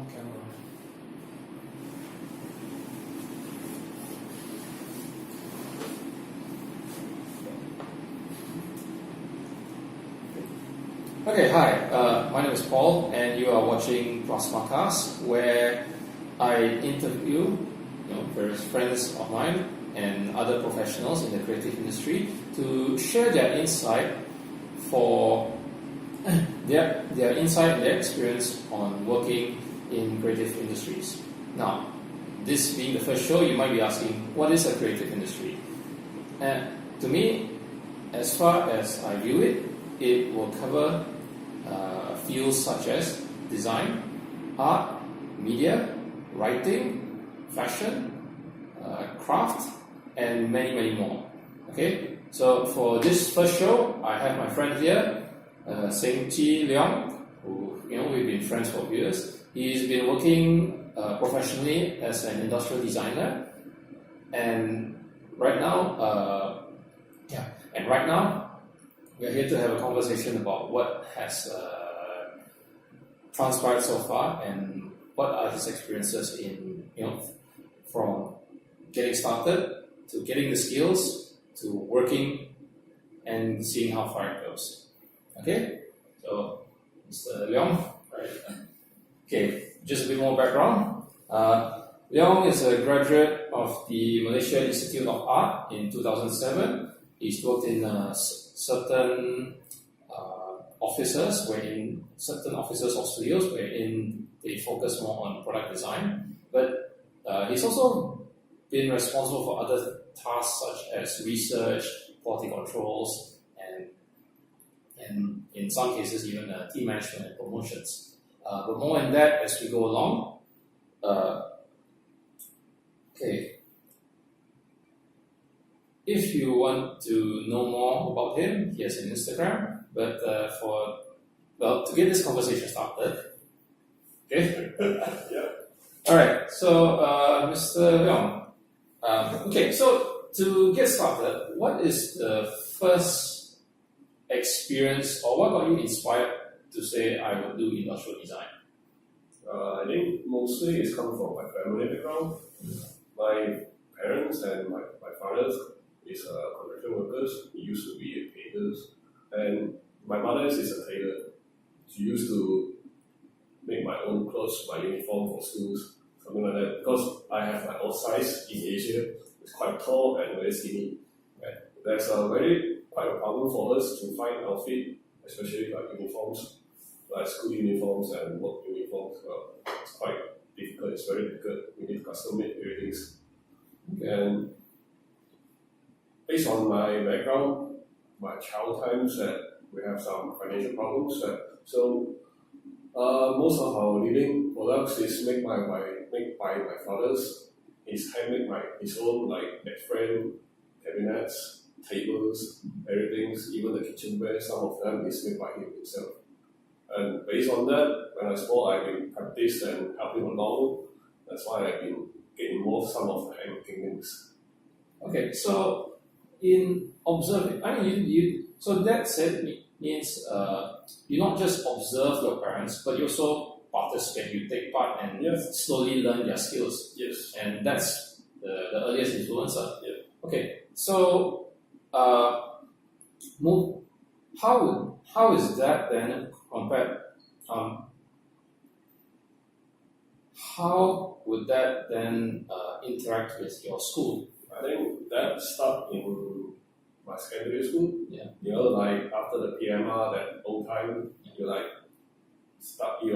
camera. Okay, hi. My name is Paul, and you are watching Plusma-cast, where I interview various friends of mine and other professionals in the creative industry to share their insight for their insight and their experience on working in creative industries. Now, this being the first show, you might be asking, what is a creative industry? And to me, as far as I view it, it will cover fields such as design, art, media, writing, fashion, craft, and many, many more. Okay, so for this first show, I have my friend here, Seng Chee Leong, who we've been friends for years. He's been working professionally as an industrial designer, and right now, we're here to have a conversation about what has transpired so far and what are his experiences in from getting started to getting the skills to working and seeing how far it goes. Okay, so Mr. Leong, right? Okay, just a bit more background. Leong is a graduate of the Malaysia Institute of Art in 2007. He's worked in certain offices, certain offices or studios wherein they focus more on product design. But he's also been responsible for other tasks such as research, quality controls, and in some cases even team management and promotions. But more on that as we go along. Okay. If you want to know more about him, he has an Instagram. But to get this conversation started, okay? Yeah. All right. So, Mr. Leong. Okay. So to get started, what is the first experience, or what got you inspired to say I will do industrial design? I think mostly it's come from my family background. My parents and my father is construction workers. He used to be painters, and my mother is a tailor. She used to make my own clothes, my uniform for schools, something like that. Because I have my own size in Asia, it's quite tall and very skinny. And there's quite a problem for us to find outfit, especially like uniforms, like school uniforms and work uniforms. Well, it's quite difficult. It's very difficult. We need custom made everything. And based on my background, my child times, that we have some financial problems. So most of our living products is made by my father's. He's handmade his own like bed frame, cabinets, tables, everything, even the kitchenware. Some of them is made by him himself. And based on that, when I was small, I've been practiced and helping along. That's why I've been getting more some of the handmaking things. Okay, so in observing, so that said means you not just observe your parents, but you also participate. You take part and slowly learn their skills. Yes. And that's the earliest influencer. Yeah. Okay, so how is that then compared? How would that then interact with your school? I think that started in my secondary school. Yeah. Like after the PMR, that old time, you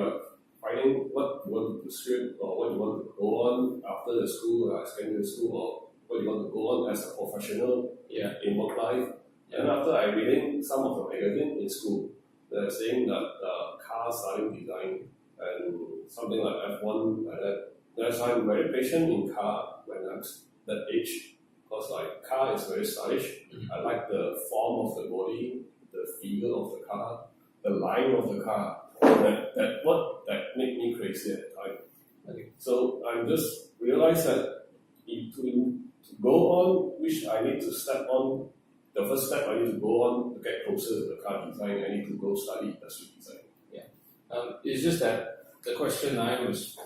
are finding what you want to pursue or what you want to go on after the school, secondary school, or what you want to go on as a professional in work life. And after I reading some of the magazine in school, they're saying that car starting design and something like F1 like that. That's I'm very patient in car when I'm that age, because like car is very stylish. I like the form of the body, the figure of the car, the line of the car. That made me crazy at the time. Okay. So I just realized that to go on, which I need to step on. The first step I need to go on to get closer to the car design, I need to go study industrial design. It's just that the question I was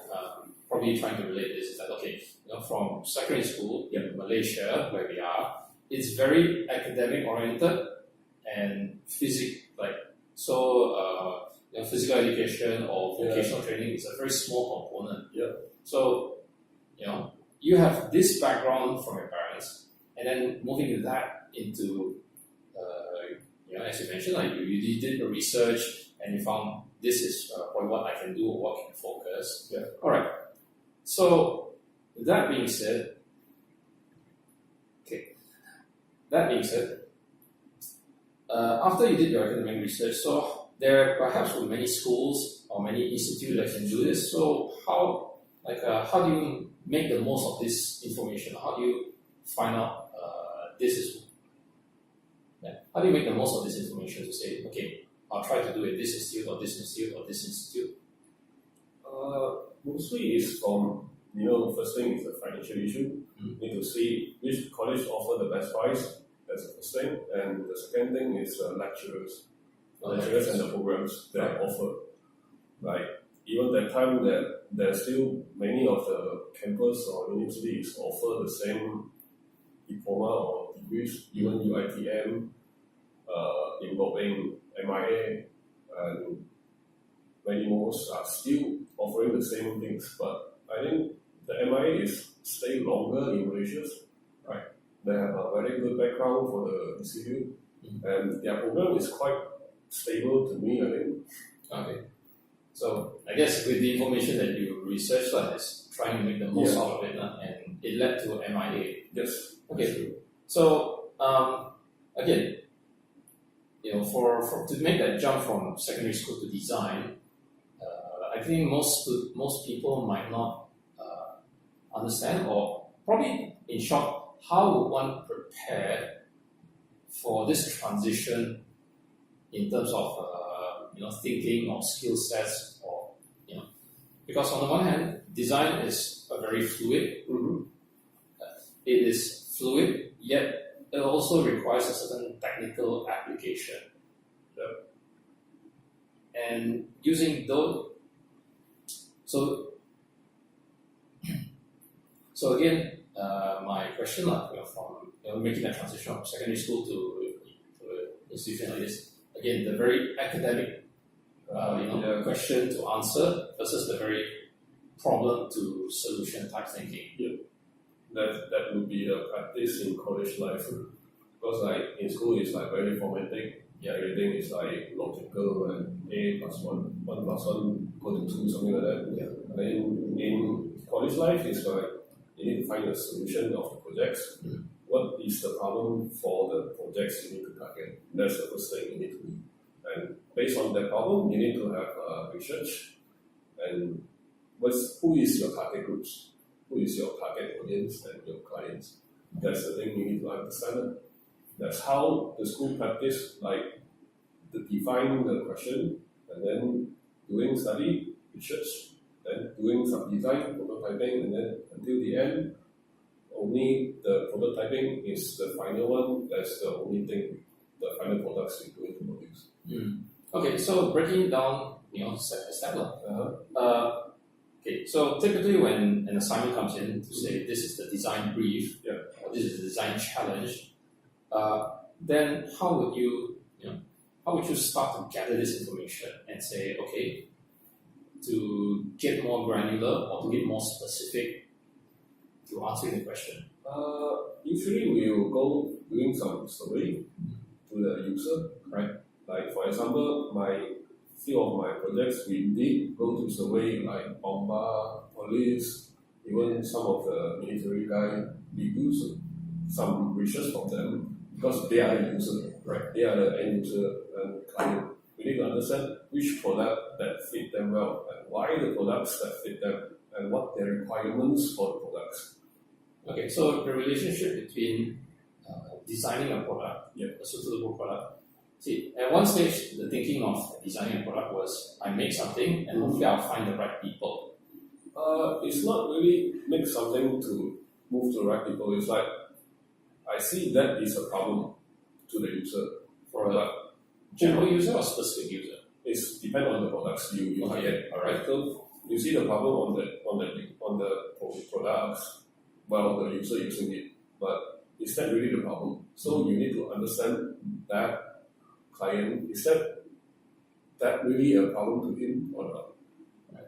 probably trying to relate this is that, okay, from secondary school in Malaysia, where we are, it's very academic oriented and physical education or vocational training is a very small component. Yeah. So, you have this background from your parents, and then moving that into, as you mentioned, like you did the research and you found this is what I can do or what can focus. Yeah. All right. So, that being said, after you did your academic research, so there perhaps were many schools or many institutes that can do this. So how do you make the most of this information? How do you find out how do you make the most of this information to say, okay, I'll try to do it this institute or this institute or this institute? Mostly it's from, first thing is the financial issue. You need to see which college offer the best price. That's the first thing. And the second thing is lecturers and the programs that offer. Like, even that time that there's still many of the campus or universities offer the same diploma or degrees, even UITM, involving MIA, and many more are still offering the same things. But I think the MIA is stay longer in Malaysia, right? They have a very good background for the institute, and their program is quite stable to me, I think. Okay. So I guess with the information that you researched, is trying to make the most out of it, and it led to MIA. Yes. Okay. So again, for to make that jump from secondary school to design, I think most people might not understand, or probably in short, how would one prepare for this transition in terms of thinking or skill sets, or because on the one hand, design is a very fluid. It is fluid, yet it also requires a certain technical application. And using those, so again, my question, from making that transition from secondary school to an institution like this, again, the very academic question to answer versus the very problem to solution type thinking. Yeah. That would be a practice in college life, because like in school it's like very formatic. Everything is like logical and A plus 1 plus 1 equal to 2, something like that. And then in college life it's like you need to find a solution of the projects. What is the problem for the projects you need to target? That's the first thing you need to do. And based on that problem, you need to have research, and who is your target groups? Who is your target audience and your clients? That's the thing you need to understand. That's how the school practice, like to define the question, and then doing study, research, then doing some design, prototyping, and then until the end, only the prototyping is the final one. That's the only thing, the final products you're going to produce. Okay, so breaking it down, step by step. Okay, so typically when an assignment comes in to say this is the design brief, or this is the design challenge, then how would you start to gather this information and say, okay, to get more granular or to get more specific to answering the question? Usually we will go doing some survey to the user, right? Like for example, few of my projects, we did go to survey like Bomba, police, even some of the military guys. We do some research from them because they are the user, right? They are the end user and client. We need to understand which product that fit them well and why the products that fit them and what their requirements for the products. Okay, so the relationship between designing a product, a suitable product. See, at one stage, the thinking of designing a product was, I make something and hopefully I'll find the right people. It's not really make something to move to the right people. It's like, I see that is a problem to the user. For a general user or specific user? It's depend on the products you target. Alright. So you see the problem on the products, well, the user using it, but is that really the problem? So you need to understand that client, is that really a problem to him or not? Right.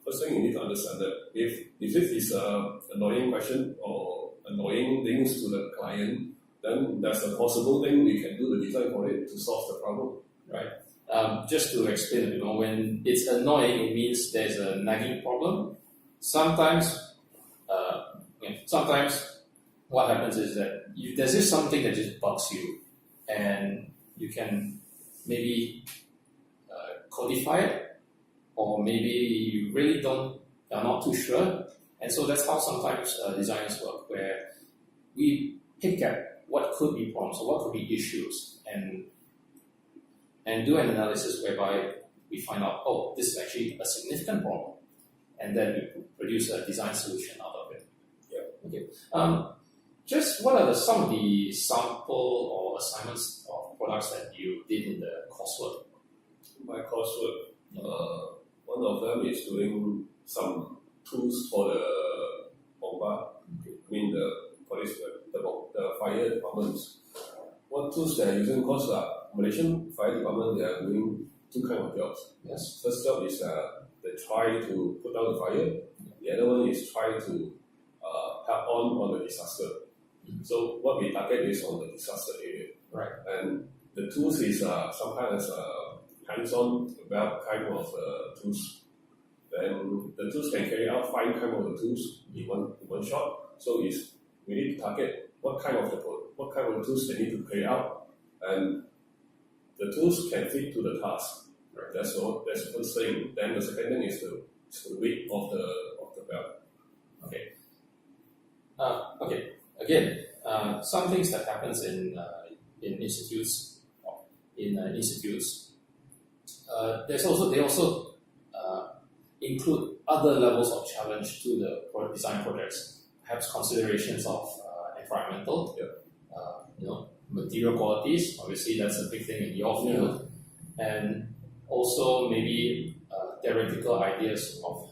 First thing you need to understand that if it is a annoying question or annoying things to the client, then that's a possible thing we can do the design for it to solve the problem. Right. Just to explain, when it's annoying, it means there's a nagging problem. Sometimes, sometimes what happens is that there's just something that just bugs you, and you can maybe codify it, or maybe you really are not too sure. And so that's how sometimes designers work, where we pick at what could be problems or what could be issues, and do an analysis whereby we find out, oh, this is actually a significant problem, and then we produce a design solution out of it. Yeah. Okay. Just what are some of the sample or assignments of products that you did in the coursework? My coursework, one of them is doing some tools for the bomba. I mean the fire departments. What tools they are using? Because Malaysian fire department, they are doing two kind of jobs. Yes. First job is they try to put down the fire. The other one is try to help on the disaster. So what we target is on the disaster area. Right. And the tools is sometimes hands-on about kind of tools. Then the tools can carry out 5 kind of the tools in one shot. So we need to target what kind of tools they need to carry out, and the tools can fit to the task. Right. That's the first thing. Then the second thing is the weight of the belt. Okay. Okay. Again, some things that happens in institutes. They also include other levels of challenge to the design projects. Perhaps considerations of environmental, material qualities. Obviously, that's a big thing in your field, and also maybe theoretical ideas or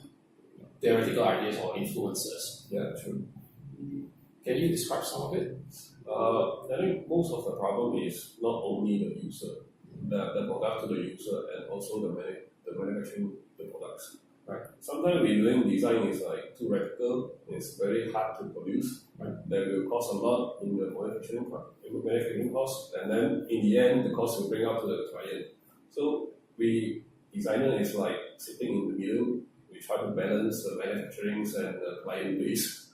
influences. Yeah, true. Can you describe some of it? I think most of the problem is not only the user, the product to the user, and also the manufacturing the products. Right. Sometimes we doing design is like too radical. It's very hard to produce. Right. That will cost a lot in the manufacturing cost, and then in the end, the cost will bring up to the client. So designer is like sitting in the middle. We try to balance the manufacturing and the client base.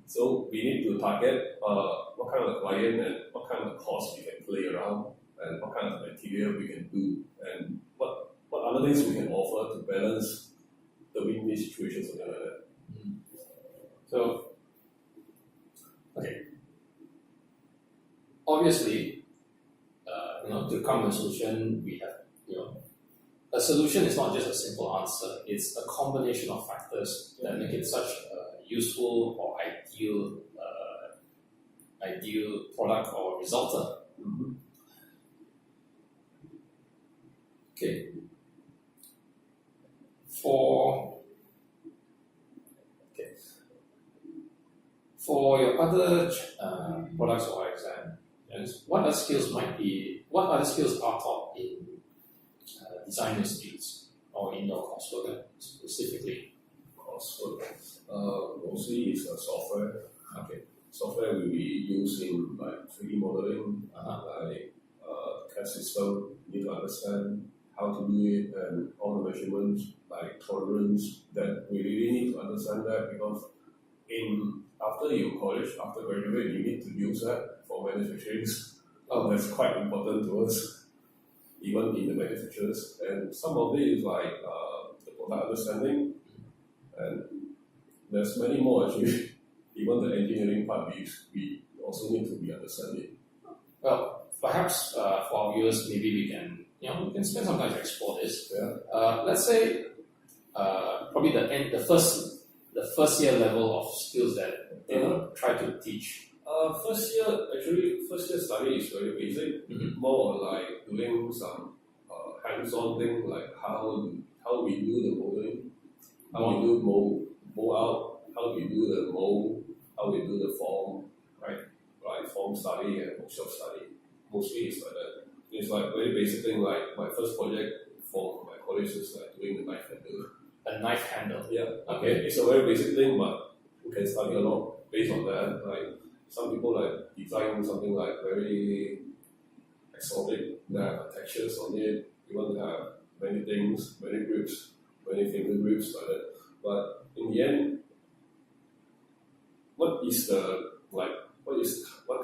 So we need to target what kind of client and what kind of cost we can play around, and what kind of material we can do, and what other things we can offer to balance the win-win situation, something like that. So, okay. Obviously, to come to a solution, we have, a solution is not just a simple answer. It's a combination of factors that make it such a useful or ideal product or resulter. Okay. For your other products or exams, what other skills are taught in design institutes or in your coursework specifically? Coursework, mostly is software. Okay. Software will be used in like 3D modeling, like CAD system. You need to understand how to do it and all the measurements, like tolerance. That we really need to understand that, because after you graduate, you need to use that for manufacturing. That's quite important to us, even in the manufacturers. And some of it is like the product understanding, and there's many more actually. Even the engineering part, we also need to be understanding. Well, perhaps for our viewers, maybe we can spend some time to explore this. Yeah. Let's say probably the first year level of skills that they will try to teach. First year study is very basic. More like doing some hands-on thing, like how we do the modeling. how we do mold out, how we do the mold, how we do the form, right? Like form study and workshop study. Mostly it's like that. It's like very basic thing. Like my first project for my college is like doing the knife handle. A knife handle. Yeah. Okay. It's a very basic thing, but you can study a lot based on that. Like some people like design something like very exotic, that have textures on it. You want to have many things, many grips, many finger grips like that. But in the end, what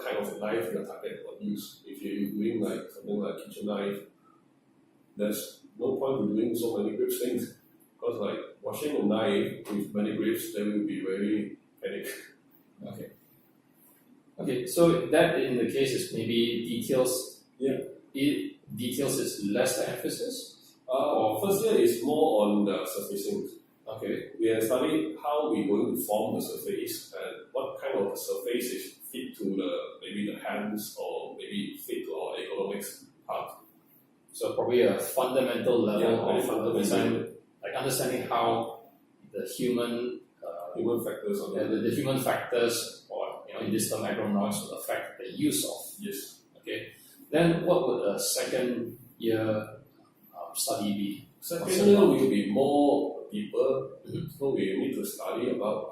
kind of knife the target will use? If you're doing like something like kitchen knife, there's no point in doing so many grips things. Because like washing a knife with many grips, they will be very panic. Okay. Okay, so that in the case is maybe details. Yeah. Details is less the emphasis. First year is more on the surfacing. Okay. We have studied how we're going to form the surface and what kind of surface is fit to maybe the hands or maybe fit to our ergonomics part. So probably a fundamental level very of fundamental. design, like understanding how the human factors on the human factors, or in this term agronomics, will affect the use of. Yes. Okay. Then what would a second year study be? Second year will be more deeper, so we need to study about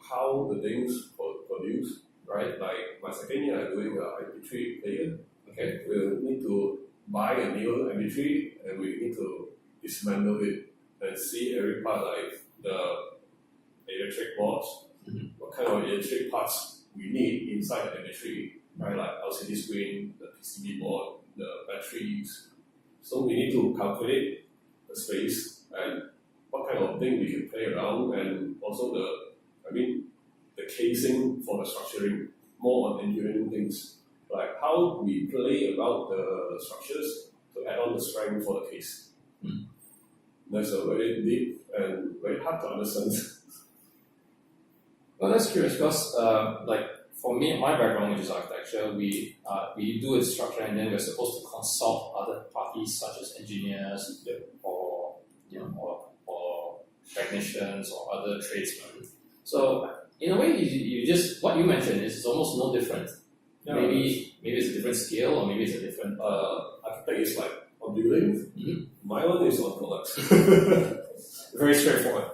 how the things produce, right? Like my second year, I'm doing a MP3 player. Okay, we'll need to buy a new MP3 and we need to dismantle it and see every part, like the electric boards, what kind of electric parts we need inside the MP3, right? Like LCD screen, the PCB board, the batteries. So we need to calculate the space and what kind of thing we can play around, and also the casing for the structuring, more on engineering things, like how we play about the structures to add on the strength for the case. That's a very deep and very hard to understand. Well, that's curious because, like for me, my background, which is architecture, we do a structure and then we're supposed to consult other parties such as engineers or or technicians or other tradesmen. So in a way, you just what you mentioned is almost no different. Yeah, maybe it's a different scale, or maybe it's a different. Architect is like on buildings. My one is on products. Very straightforward.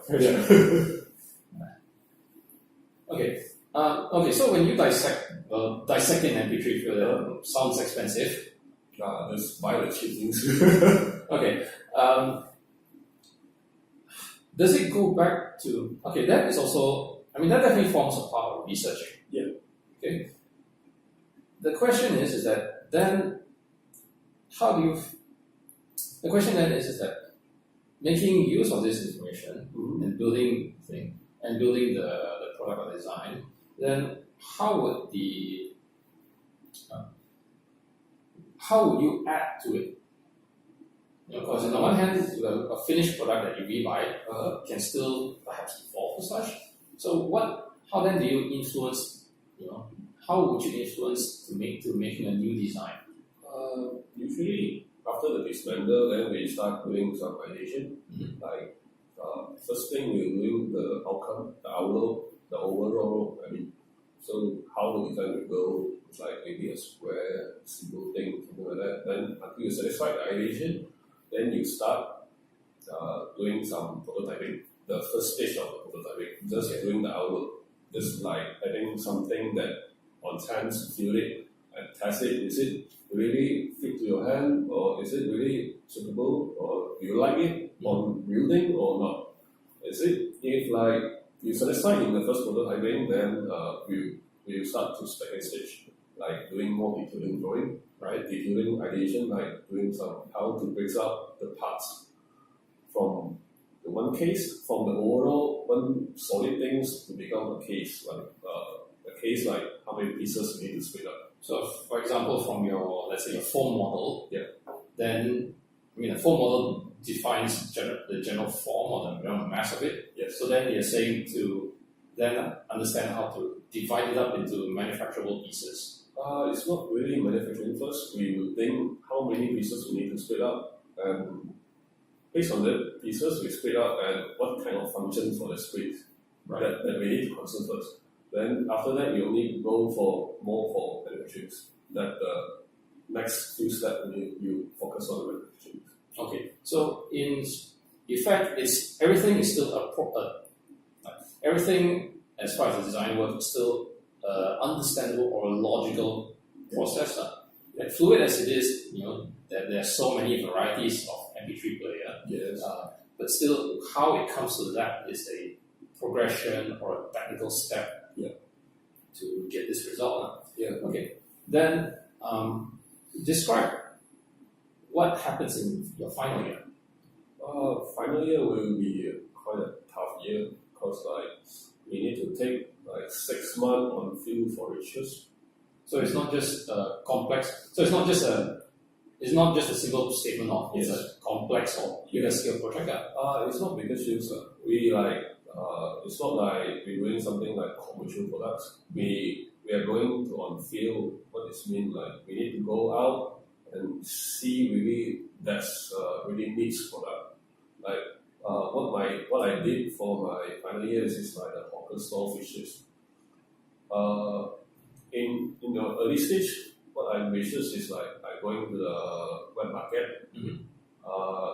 Okay. Okay. So when you dissecting MP3 file, sounds expensive. Just buy the cheap things. Okay. Does it go back to that is also, that definitely forms a part of researching. Yeah. Okay. The question is that then how do you? The question then is that making use of this information and building the product or design, then how would you add to it? Because on the one hand, a finished product that you rebuy can still perhaps evolve as such. So how then do you influence? How would you influence to making a new design? Usually after the dismantle, then we start doing some ideation. Like first thing we're doing the outcome, the outlook, the overall. So how the design will go. It's like maybe a square, single thing, something like that. Then until you satisfy the ideation, then you start doing some prototyping. The first stage of the prototyping, just doing the outlook, just like adding something that on hands, feel it and test it. Is it really fit to your hand, or is it really suitable, or do you like it on building or not? Is it, if like you satisfy in the first prototyping, then we start to second stage, like doing more detailing drawing, right? Detailing ideation, like doing some how to break up the parts from the one case, from the overall one solid things to become a case, like a case like how many pieces you need to split up. So, for example, from your, let's say, your foam model, Yeah. then, a foam model defines the general form or the general mass of it. Yes. So then you're saying to then understand how to divide it up into manufacturable pieces. It's not really manufacturing first. We will think how many pieces we need to split up, and based on the pieces, we split up and what kind of function for the split that we need to consider first. Then after that, we only go for more for electrics. That the next few steps you focus on electrics. Okay, so in effect, everything is still everything as far as the design work is still understandable or a logical process. Like fluid as it is, there are so many varieties of MP3 player. Yes. But still, how it comes to that is a progression or a technical step to get this result. Okay. Then describe what happens in your final year. Final year will be quite a tough year because we need to take 6 months on field for research. So it's not just complex. So it's not just a single statement of it's a complex or bigger scale project. It's not bigger scale. It's not like we're doing something like commercial products. We are going to on field. What this mean? Like we need to go out and see really that's really niche product. Like what I did for my final year is like the hawker store fishes. In the early stage, what I researched is like I going to the wet market,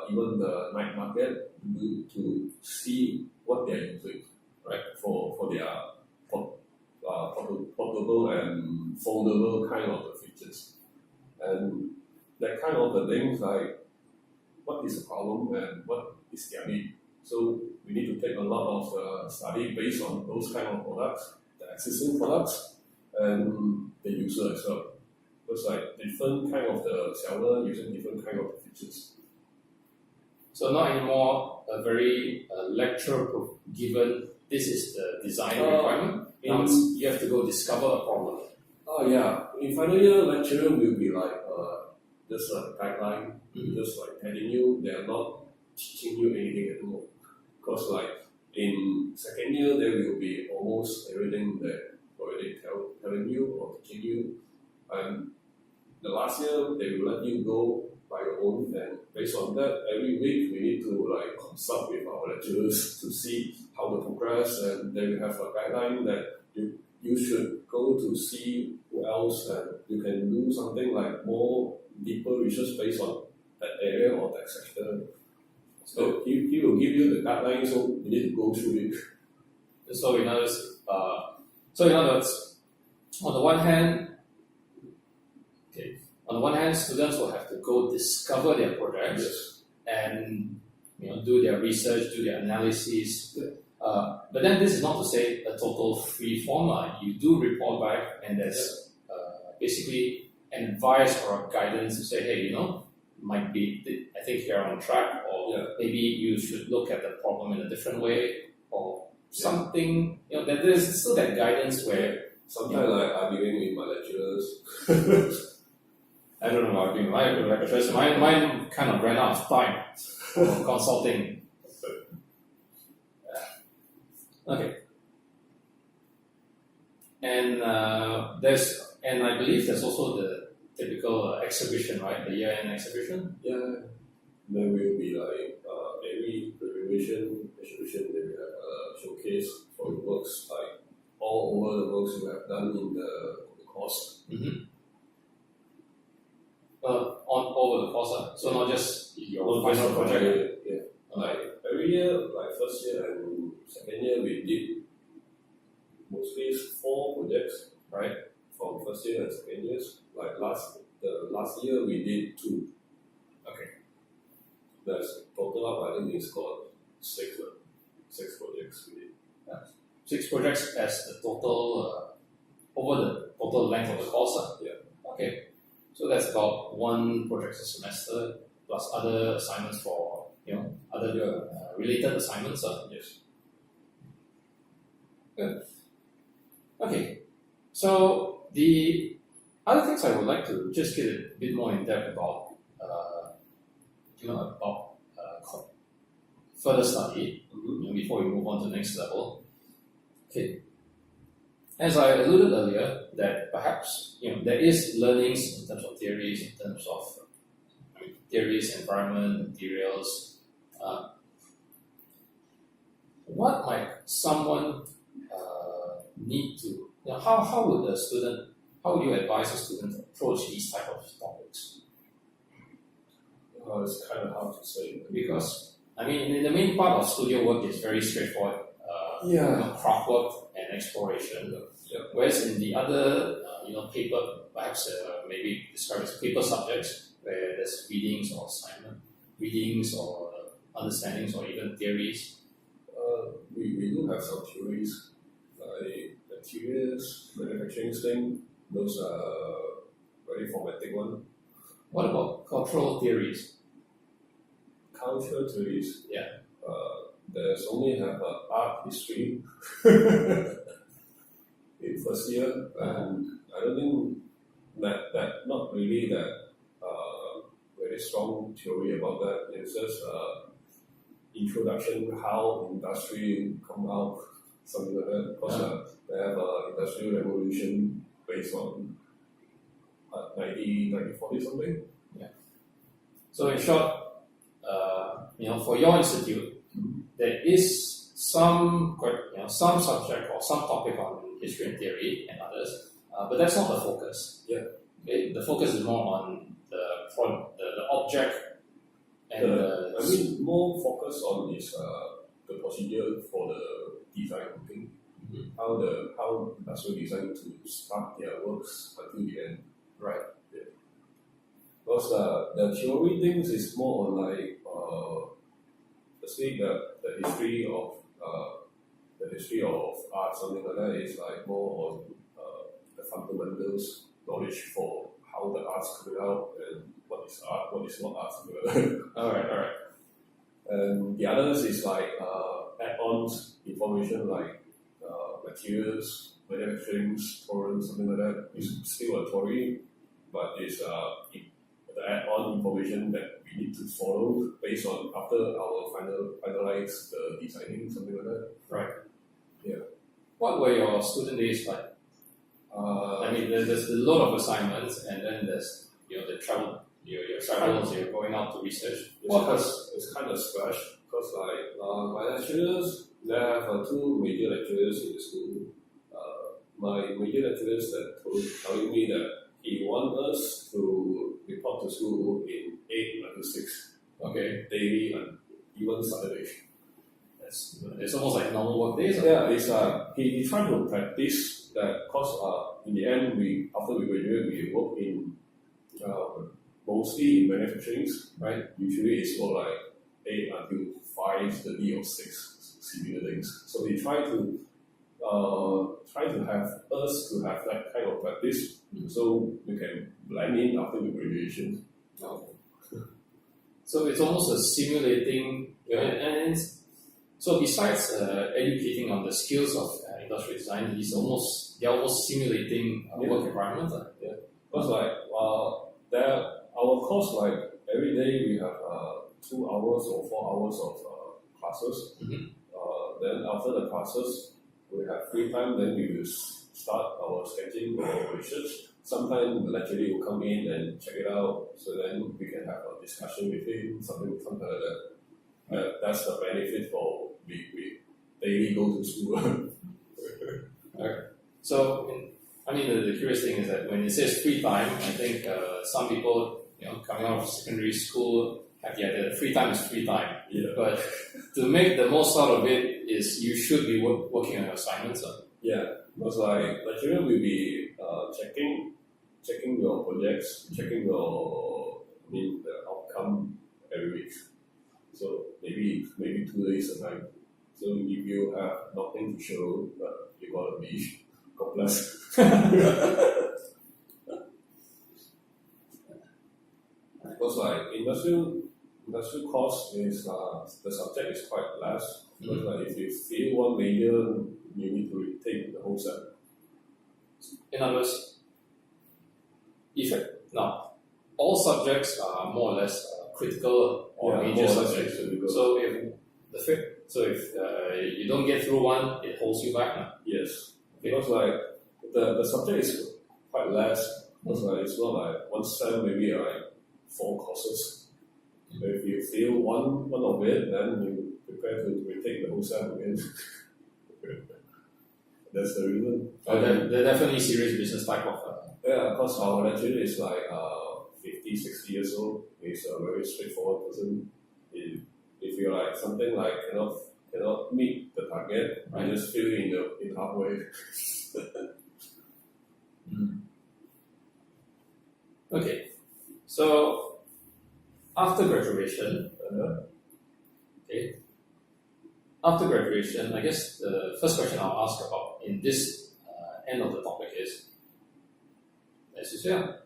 even the night market to see what they're using, right? For their portable and foldable kind of the features, and that kind of the things like what is the problem and what is their need. So we need to take a lot of study based on those kind of products, the existing products, and the user as well. It's like different kind of the seller using different kind of features. So not anymore a very lecture given. This is the design requirement. Now you have to go discover a problem. Oh yeah, in final year lecture will be like just a guideline, just like telling you. They are not teaching you anything at all. Because like in second year there will be almost everything that already telling you or teaching you, and the last year they will let you go by your own, and based on that every week we need to like consult with our lecturers to see how to progress, and then we have a guideline that you should go to see who else, and you can do something like more deeper research based on that area or that sector. So he will give you the guidelines, so you need to go through it. So in other words, on the one hand, students will have to go discover their projects and do their research, do their analysis. But then this is not to say a total free form. You do report back, and there's basically an advice or a guidance to say, hey, might be, I think you're on track, or maybe you should look at the problem in a different way, or something. That there's still that guidance where sometimes like arguing with my lecturers. I don't know about being my lecturers. Mine kind of ran out of time for consulting. Okay. And I believe there's also the typical exhibition, right? The year-end exhibition. Yeah. There will be like every exhibition they will have a showcase for your works, like all over the works you have done in the course. On over the course, so not just your final project. Yeah. Like every year, like first year and second year, we did mostly 4 projects, right? From first year and second years. Like the last year we did 2. Okay. That's total up. I think it's called 6 projects we did. Yeah. 6 projects as the total over the total length of the course. Yeah. Okay. So that's about 1 project a semester plus other assignments for other related assignments. Yes. Good. Okay. So the other things I would like to just get a bit more in depth about, further study before we move on to the next level. Okay. As I alluded earlier, that perhaps there is learnings in terms of theories, in terms of theories, environment, materials, What might someone need to, how would how would you advise a student to approach these type of topics? It's kind of hard to say. Because, I mean, in the main part of studio work is very straightforward, craft work and exploration. Whereas in the other, paper, perhaps maybe described as paper subjects, where there's readings or assignment, readings or understandings or even theories. We do have some theories, like materials, manufacturing thing. Those are very formatic one. What about cultural theories? Cultural theories. Yeah. There's only have art history in first year, and I don't think that not really that very strong theory about that. It's just introduction how industry come out, something like that. Because they have industrial revolution based on 1940 something. Yeah. So in short, for your institute, there is some subject or some topic on history and theory and others, but that's not the focus. Yeah. Okay? The focus is more on the object and I mean, more focus on is the procedure for the design thing. Mm-hmm. How industrial design to start their works until the end. Right. Yeah. Because the theory things is more on like the history of art, something like that is like more on the fundamentals knowledge for how the art's coming out and what is art, what is not art, something like that. Alright. And the others is like add-ons information like materials, manufacturing, torrents, something like that. It's still a theory, but it's the add-on information that we need to follow based on after our finalize the designing, something like that. Right. Yeah. What were your student days like? I mean, there's a lot of assignments, and then there's the travel, your travels, you're going out to research. It's kind of scratch because like my lecturers, they have two major lecturers in the school. My major lecturers that telling me that he wants us to report to school in 8 until 6. Okay. Daily and even Saturday. It's almost like normal work days. Yeah, it's he tried to practice that because in the end after we graduate we work in mostly in manufacturing, right? Usually it's for like 8 until 5:30 or 6 similar things. So he tried to have us to have that kind of practice so we can blend in after the graduation. So it's almost a simulating, and so besides educating on the skills of industrial design, they're almost simulating work environment. Yeah, because like our course like every day we have 2 hours or 4 hours of classes. Mm-hmm. Then after the classes, we have free time. Then we will start our sketching or research. Sometimes the lecturer will come in and check it out. So then we can have a discussion with him, something like that. That's the benefit for we daily go to school. Okay. So, the curious thing is that when it says free time, I think some people, coming out of secondary school have the idea that free time is free time. Yeah. But to make the most out of it is you should be working on your assignments. Yeah, because like lecturer will be checking your projects, checking the outcome every week. So maybe 2 days a time. So if you have nothing to show, you gotta be God bless. Because like industrial course is the subject is quite less. Because like if you fail one major, you need to retake the whole set. In other words, all subjects are more or less critical or major subjects. So if you don't get through one, it holds you back. Yes, because like the subject is quite less. Because like it's not like one sem maybe like 4 courses. If you fail one of it, then you prepare to retake the whole SEM again. That's the reason. They're definitely serious business type of. Yeah, because our lecturer is like 50, 60 years old. He's a very straightforward person. If you're like something like cannot meet the target, Right. you just fail in halfway. Okay, so after graduation, after graduation, I guess the first question I'll ask about in this end of the topic is, as you said,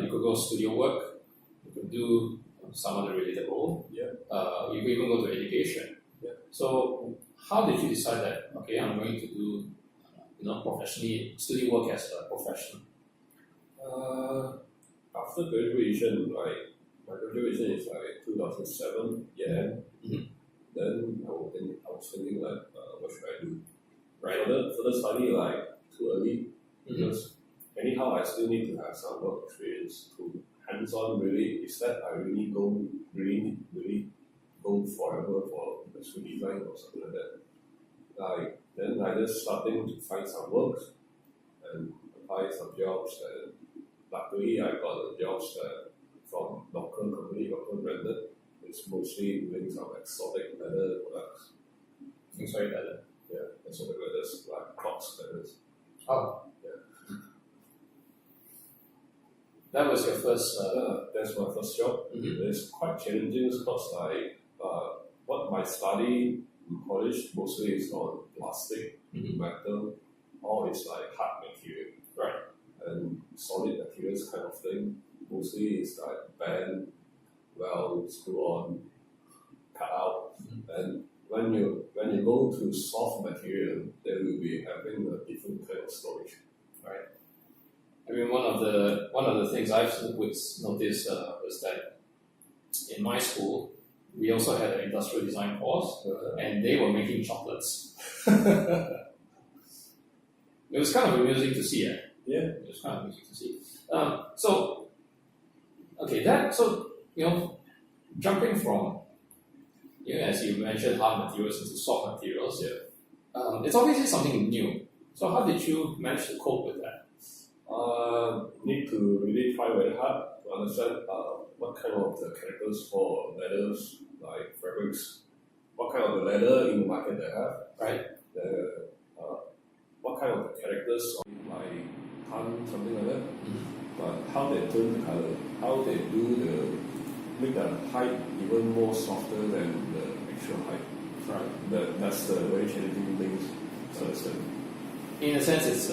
you could go studio work, you could do some other related role, you could even go to education. Yeah. So how did you decide that, okay, I'm going to do, professionally, studio work as a profession? After graduation, my graduation is like 2007 year end. Then I was thinking like, what should I do? Right. Further study like too early because anyhow I still need to have some work experience to hands-on really. Instead, I really go forever for industrial design or something like that. Then I just starting to find some work and apply some jobs, and luckily I got the jobs from local company, local branded. It's mostly doing some exotic leather products. Exotic leather? Yeah, exotic leathers like Crocs leathers. Oh. Yeah. That was your first. That's my first job. It's quite challenging because what my study in college mostly is on plastic, metal, or it's like hard material. Right. And solid materials kind of thing. Mostly it's like band, weld, screw on, cut out. And when you go to soft material, then we'll be having a different kind of storage. Right. I mean, one of the things I've noticed was that in my school we also had an industrial design course, and they were making chocolates. It was kind of amusing to see. Yeah. It was kind of amusing to see. Jumping from, as you mentioned, hard materials into soft materials, it's obviously something new. So how did you manage to cope with that? Need to really try very hard to understand what kind of the characters for leathers, like fabrics, what kind of the leather in the market they have, right? What kind of the characters, like tan, something like that. But how they turn the color, how they make the height even more softer than the actual height. Right. That's the very challenging things to understand. In a sense, it's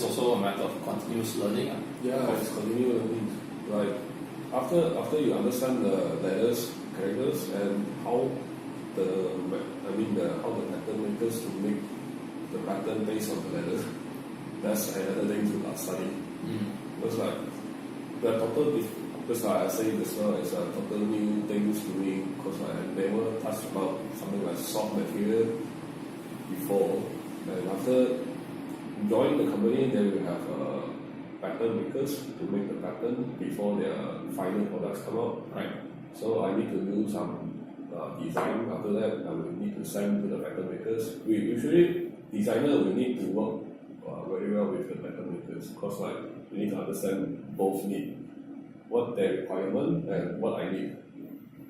also a matter of continuous learning. Yeah, it's continuous learning. Like after you understand the letters, characters, and how the pattern makers to make the pattern based on the letters. That's another thing to study. Because like I say this now, it's a total new things to me because I never touched about something like soft material before. And after joining the company, then we have pattern makers to make the pattern before their final products come out. Right. So I need to do some design. After that, I will need to send to the pattern makers. We usually designer will need to work very well with the pattern makers because like we need to understand both need what their requirement and what I need.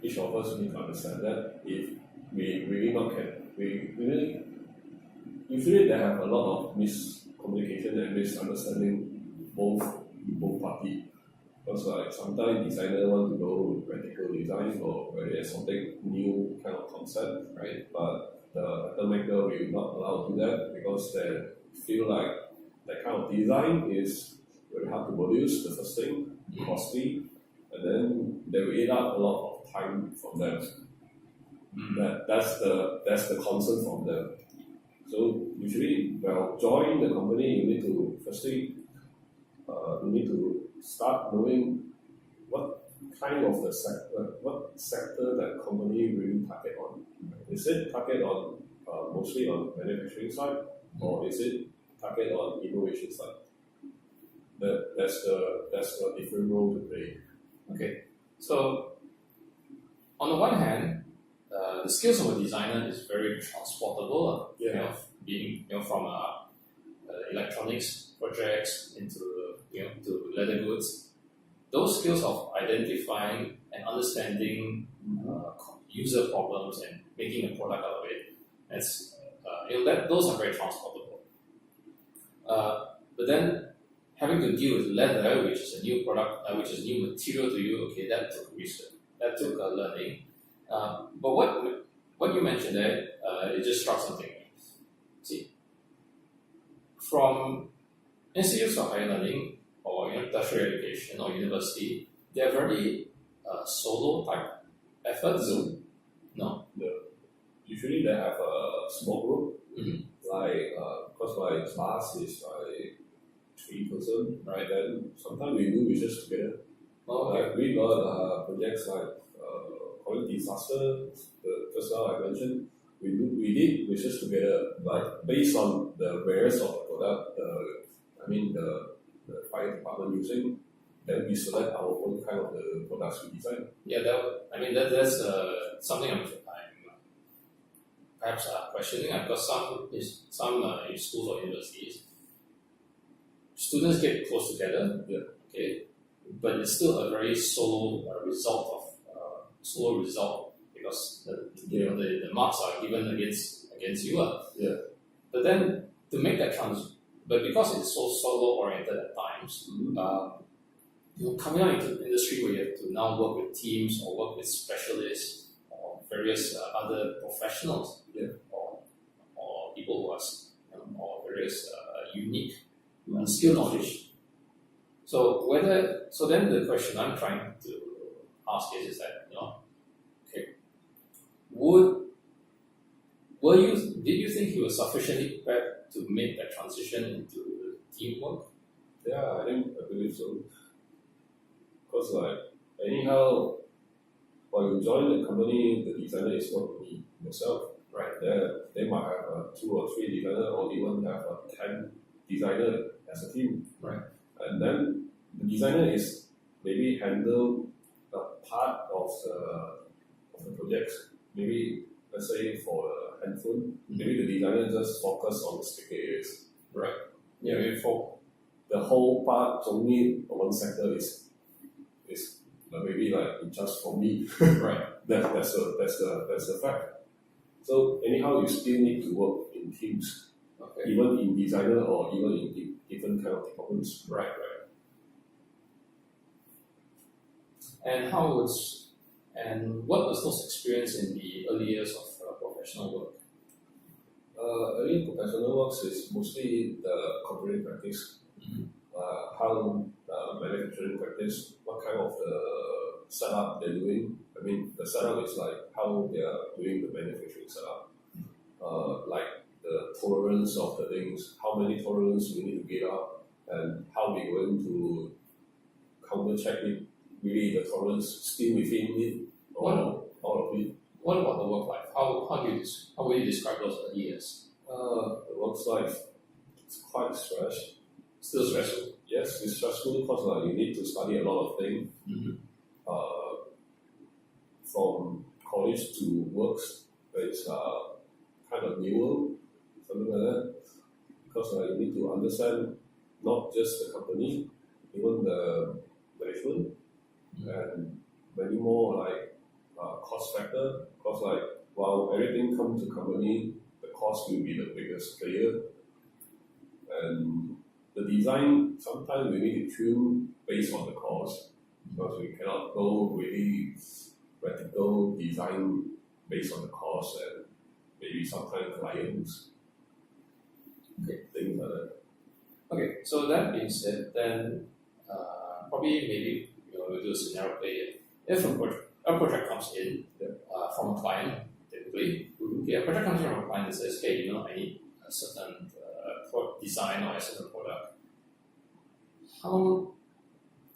Each of us need to understand that. If we really not can, usually they have a lot of miscommunication and misunderstanding both parties. Because like sometimes designer want to go radical design or very exotic new kind of concept, right? But the pattern maker will not allow to do that because they feel like that kind of design is very hard to produce, the first thing, costly, and then they will eat up a lot of time from them. That's the concern from them. So usually, joining the company, you need to firstly, you need to start knowing what kind of what sector that company really target on. Is it target on mostly on manufacturing side, or is it target on innovation side? That's the different role to play. Okay, so on the one hand, the skills of a designer is very transportable. Being from electronics projects into to leather goods. Those skills of identifying and understanding user problems and making a product out of it, those are very transportable. But then having to deal with leather, which is a new product, which is a new material to you, okay, that took research, that took learning. But what you mentioned there, it just struck something. See, from institutes of higher learning or tertiary education or university, they are very solo type efforts. No. Usually they have a small group, Mm-hmm. because my class is 3 person, Right. Then sometimes we do research together. Okay. We got projects like quality disaster, just now I mentioned. We did research together, based on the various of the product. The fire department using. Then we select our own kind of the products we design. Yeah, that's something I'm perhaps questioning, because some in schools or universities, students get close together. Yeah. Okay, but it's still a very solo result because the marks are given against you. Yeah. But then to make that but because it's so solo oriented at times, coming out into the industry where you have to now work with teams or work with specialists or various other professionals, or people who are or various unique skill knowledge. So then the question I'm trying to ask is that did you think you were sufficiently prepared to make that transition into teamwork? Yeah, I believe so. Because anyhow, when you join the company, the designer is not only yourself. Right. They might have 2 or 3 designers, or even have 10 designers as a team. Right. And then the designer is maybe handle a part of the project. Maybe let's say for a handphone, maybe the designer just focus on the speaker areas. Right. Yeah. Maybe for the whole part only one sector is maybe just for me. Right. That's the fact. So anyhow, you still need to work in teams, okay. Even in designer or even in different kind of departments. Right. And what was those experience in the early years of professional work? Early professional works is mostly the computing practice, how manufacturing practice, what kind of setup they're doing. I mean, the setup is how they are doing the manufacturing setup, the tolerance of the things, how many tolerance we need to get up, and how we're going to counter check it. Really, the tolerance still within it, or all of it. What about the work life? How will you describe those early years? The work life is quite stressful. Still stressful. Yes, it's stressful because you need to study a lot of things. From college to works, it's kind of newer, something like that. Because you need to understand not just the company, even the management, and many more cost factor. Because while everything comes to company, the cost will be the biggest player, and the design sometimes we need to tune based on the cost, because we cannot go really practical design based on the cost and maybe sometimes clients. Okay. Things like that. Okay, so that being said, then probably maybe we'll do a scenario play. If a project comes in from a client, typically, a project comes in from a client that says, hey, I need a certain design or a certain product.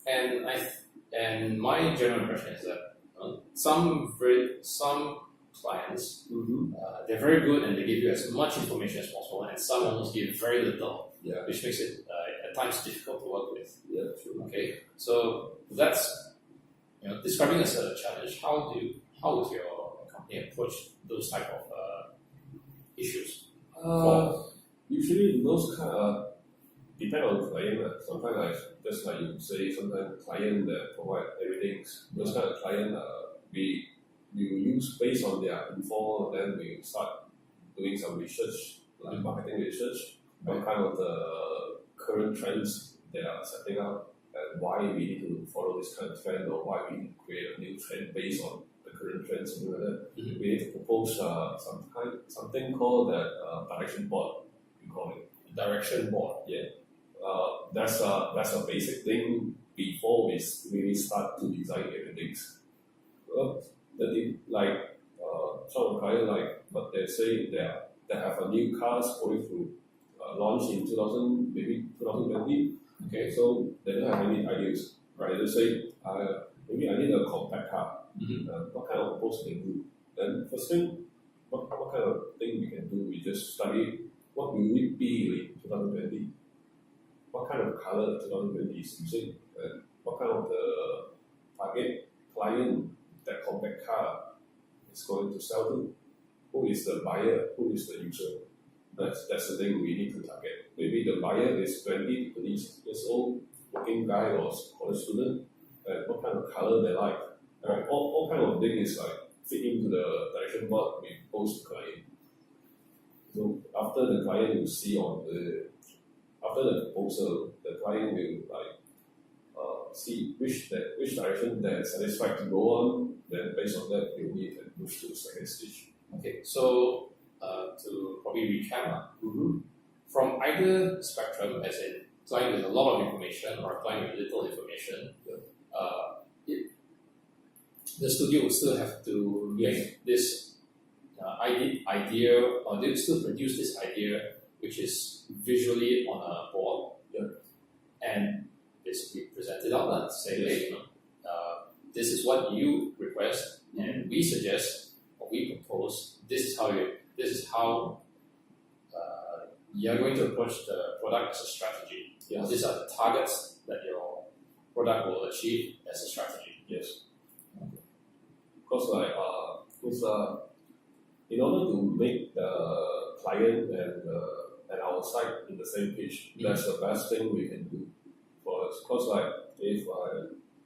And my general impression is that some clients they're very good and they give you as much information as possible, and some almost give very little, which makes it at times difficult to work with. Yeah, true. Okay, so that's Describing as a challenge, how would your company approach those type of issues? Usually those kind of depend on the client. Sometimes just like you say, sometimes client that provide everything. Those kind of client we will use based on their info, then we start doing some research, like marketing research, what kind of the current trends they are setting up, and why we need to follow this kind of trend, or why we need to create a new trend based on the current trends, something like that. We need to propose something called that direction board. We call it Direction board. Yeah. That's a basic thing before we really start to design everything. Some clients like what they say they have a new cars going to launch in 2020. Okay. So they don't have any ideas. Right? They say maybe I need a compact car. What kind of proposal can do? Then first thing, what kind of thing we can do? We just study what will it be in 2020. What kind of color 2020 is using, and what kind of the target client that compact car is going to sell to. Who is the buyer? Who is the user? That's the thing we need to target. Maybe the buyer is 20 to 30 years old, working guy or college student, and what kind of color they like. Right? All kind of things like fit into the direction board we post to client. So after the client will see after the proposal, the client will see which direction they're satisfied to go on. Then based on that, we can move to the second stage. Okay, so to probably recap, from either spectrum, as in client with a lot of information or client with little information, the studio will still have to make this idea, or they will still produce this idea which is visually on a board, and basically present it out and say, hey, this is what you request, and we suggest, or we propose, this is how you're going to approach the product as a strategy. Yes. These are the targets that your product will achieve as a strategy. Yes. Because in order to make the client and our site in the same page, that's the best thing we can do for us. Because if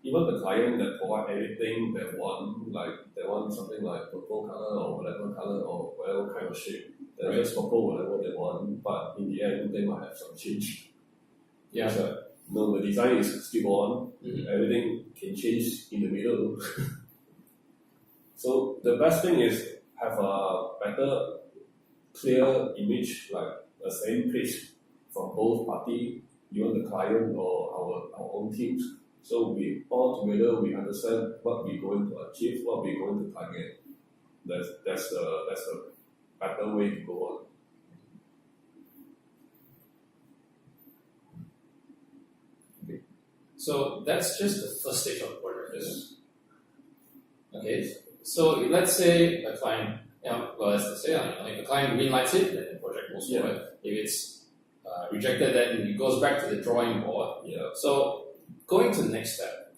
even the client that provide everything they want something like purple color or whatever color or whatever kind of shape, they just propose whatever they want, but in the end they might have some change. Yeah. The design is still on, everything can change in the middle. So the best thing is have a better, clear image, like the same page from both parties, even the client or our own teams. So we all together we understand what we're going to achieve, what we're going to target. That's the better way to go on. Okay. So that's just the first stage of the project. Yes. Okay. So let's say a client, let's say if the client greenlights it, then the project moves forward. If it's rejected, then it goes back to the drawing board. Yeah. So going to the next step,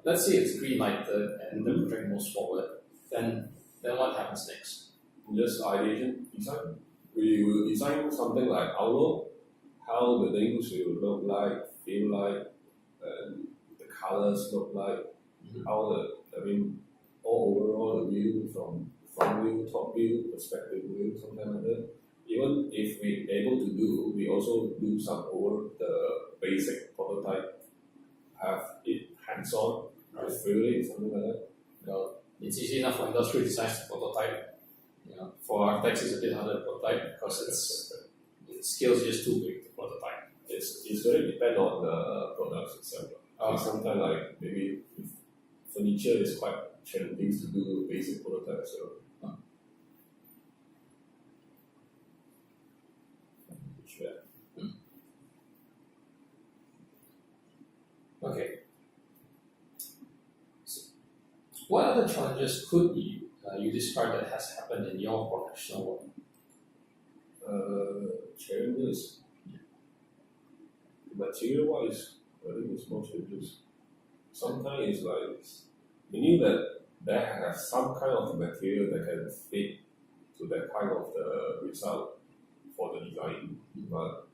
let's say it's greenlighted and the project moves forward, then what happens next? Just ideation design. We will design something like outlook, how the things will look like, feel like, and the colors look like, how overall the view from front view, top view, perspective view, something like that. Even if we're able to do, we also do some over the basic prototype, have it hands-on, feel it, something like that. It's easy enough for industrial design to prototype. For architects, it's a bit harder to prototype because the scale is just too big to prototype. It's very depend on the products itself. Sometimes maybe furniture is quite challenging to do basic prototype. So. Okay. So, what other challenges could you describe that has happened in your professional work? Challenges. Material-wise, I think it's more challenges. sometimes it's like you need that there has some kind of material that can fit to that kind of the result for the design, but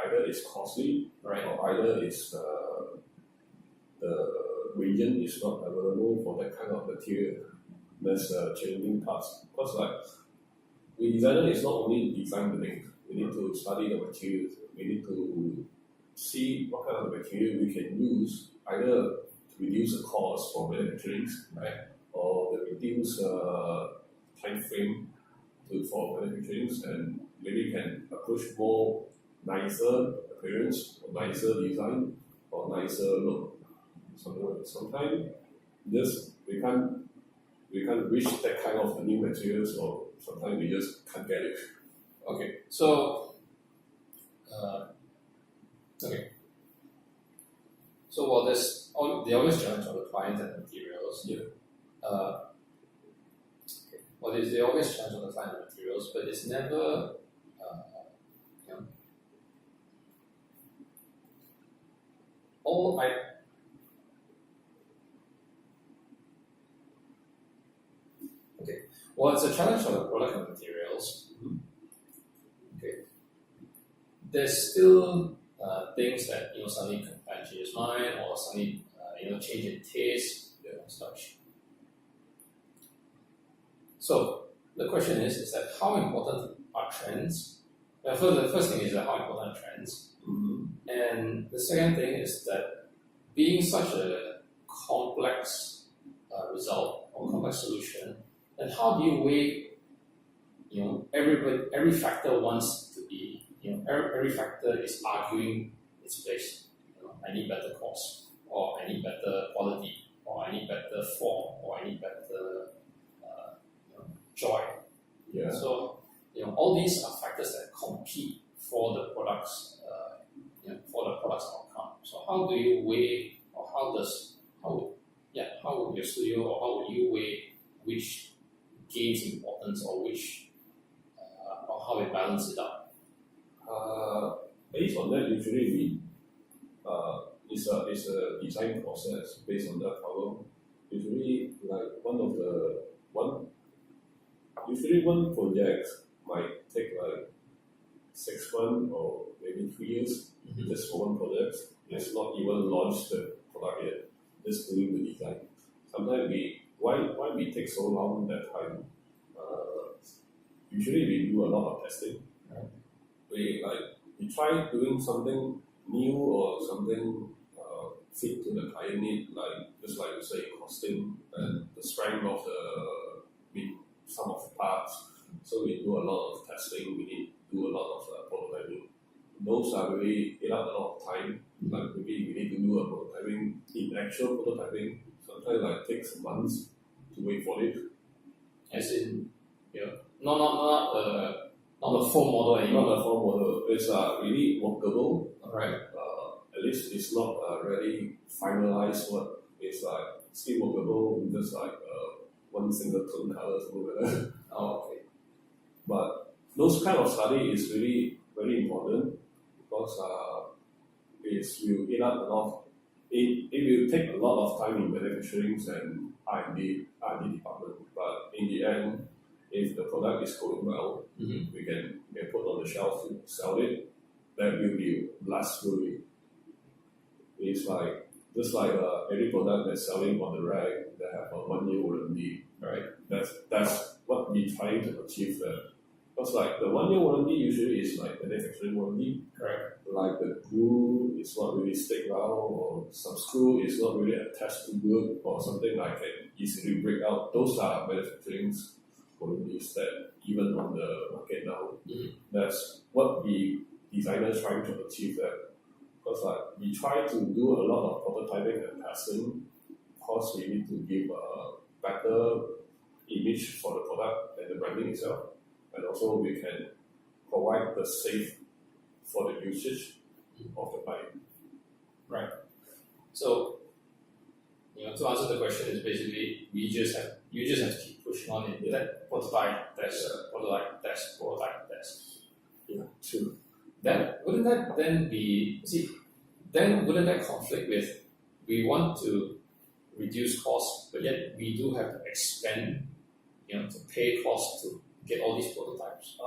either it's costly, Right. or either it's the region is not available for that kind of material. That's the challenging part. Because like we designer is not only design the thing, we need to study the materials. We need to see what kind of material we can use, either to reduce the cost for manufacturing, right, or to reduce time frame for manufacturing, and maybe can approach more nicer appearance, or nicer design, or nicer look. Sometimes just we can't reach that kind of new materials, or sometimes we just can't get it. Okay, so so while they always challenge on the client and materials. Yeah. Well, they always challenge on the client and materials, but it's never you know, all I. Okay, well, it's a challenge on the product and materials. Okay, there's still things that suddenly can change his mind, or suddenly change in taste and such. So the question is that how important are trends? The first thing is that how important are trends, and the second thing is that being such a complex result or complex solution, then how do you weigh? Every factor wants to be. Every factor is arguing its place. I need better cost, or I need better quality, or I need better form, or I need better joy. Yeah. So all these are factors that compete for the product's outcome. So how do you weigh, or how would your studio, or how would you weigh which gains importance, or which or how we balance it out? Based on that, usually it's a design process based on that problem. Usually, like usually one project might take like 6 months or maybe 3 years just for one project. It's not even launched the product yet, just doing the design. Sometimes why we take so long that time? Usually we do a lot of testing. Right. We try doing something new or something fit to the client need, just like you say, costing and the strength of some of the parts. So we do a lot of testing. We need to do a lot of prototyping. Those are really eat up a lot of time. Like maybe we need to do a prototyping, in actual prototyping. Sometimes takes months to wait for it. As in, not the full model anymore. Not the full model. It's really workable. Right. At least it's not really finalized. What it's still workable. Just one single tone color, something like that. Oh, okay. But those kind of study is really very important, because it will eat up a lot. It will take a lot of time in manufacturing and R&D department. But in the end, if the product is going well, we can put on the shelf to sell it. That will be last fully. It's just like every product that's selling on the rack that have a 1 year warranty. Right. That's what we're trying to achieve there. Because the 1 year warranty usually is manufacturing warranty. Correct. Like the glue is not really stick well, or some screw is not really attached to good, or something can easily break out. Those are manufacturing warranties that even on the market now. That's what the designers trying to achieve there. Because we try to do a lot of prototyping and testing, because we need to give a better image for the product and the branding itself, and also we can provide the safe for the usage of the client. Right. So, to answer the question is basically you just have to keep pushing on it. That prototype test, prototype test, prototype test. Yeah, true. Then wouldn't that conflict with we want to reduce costs, but yet we do have to expend, to pay costs to get all these prototypes.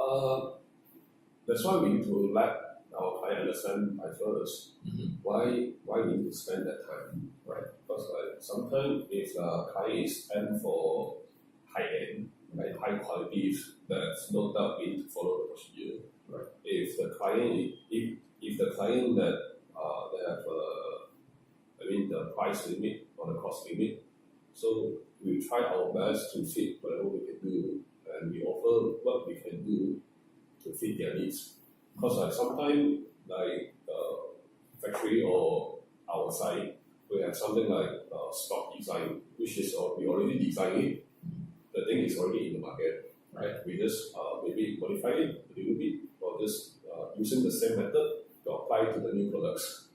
That's why we need to let our client understand by first why we need to spend that time, right? Because sometimes if the client is aimed for high end, right, high qualities, that's no doubt we need to follow the procedure. Right. If the client that they have the price limit or the cost limit, so we try our best to fit whatever we can do, and we offer what we can do to fit their needs. Because sometimes factory or our side, we have something like stock design, which is we already designed it. The thing is already in the market, right? We just maybe modify it a little bit, or just using the same method to apply to the new products.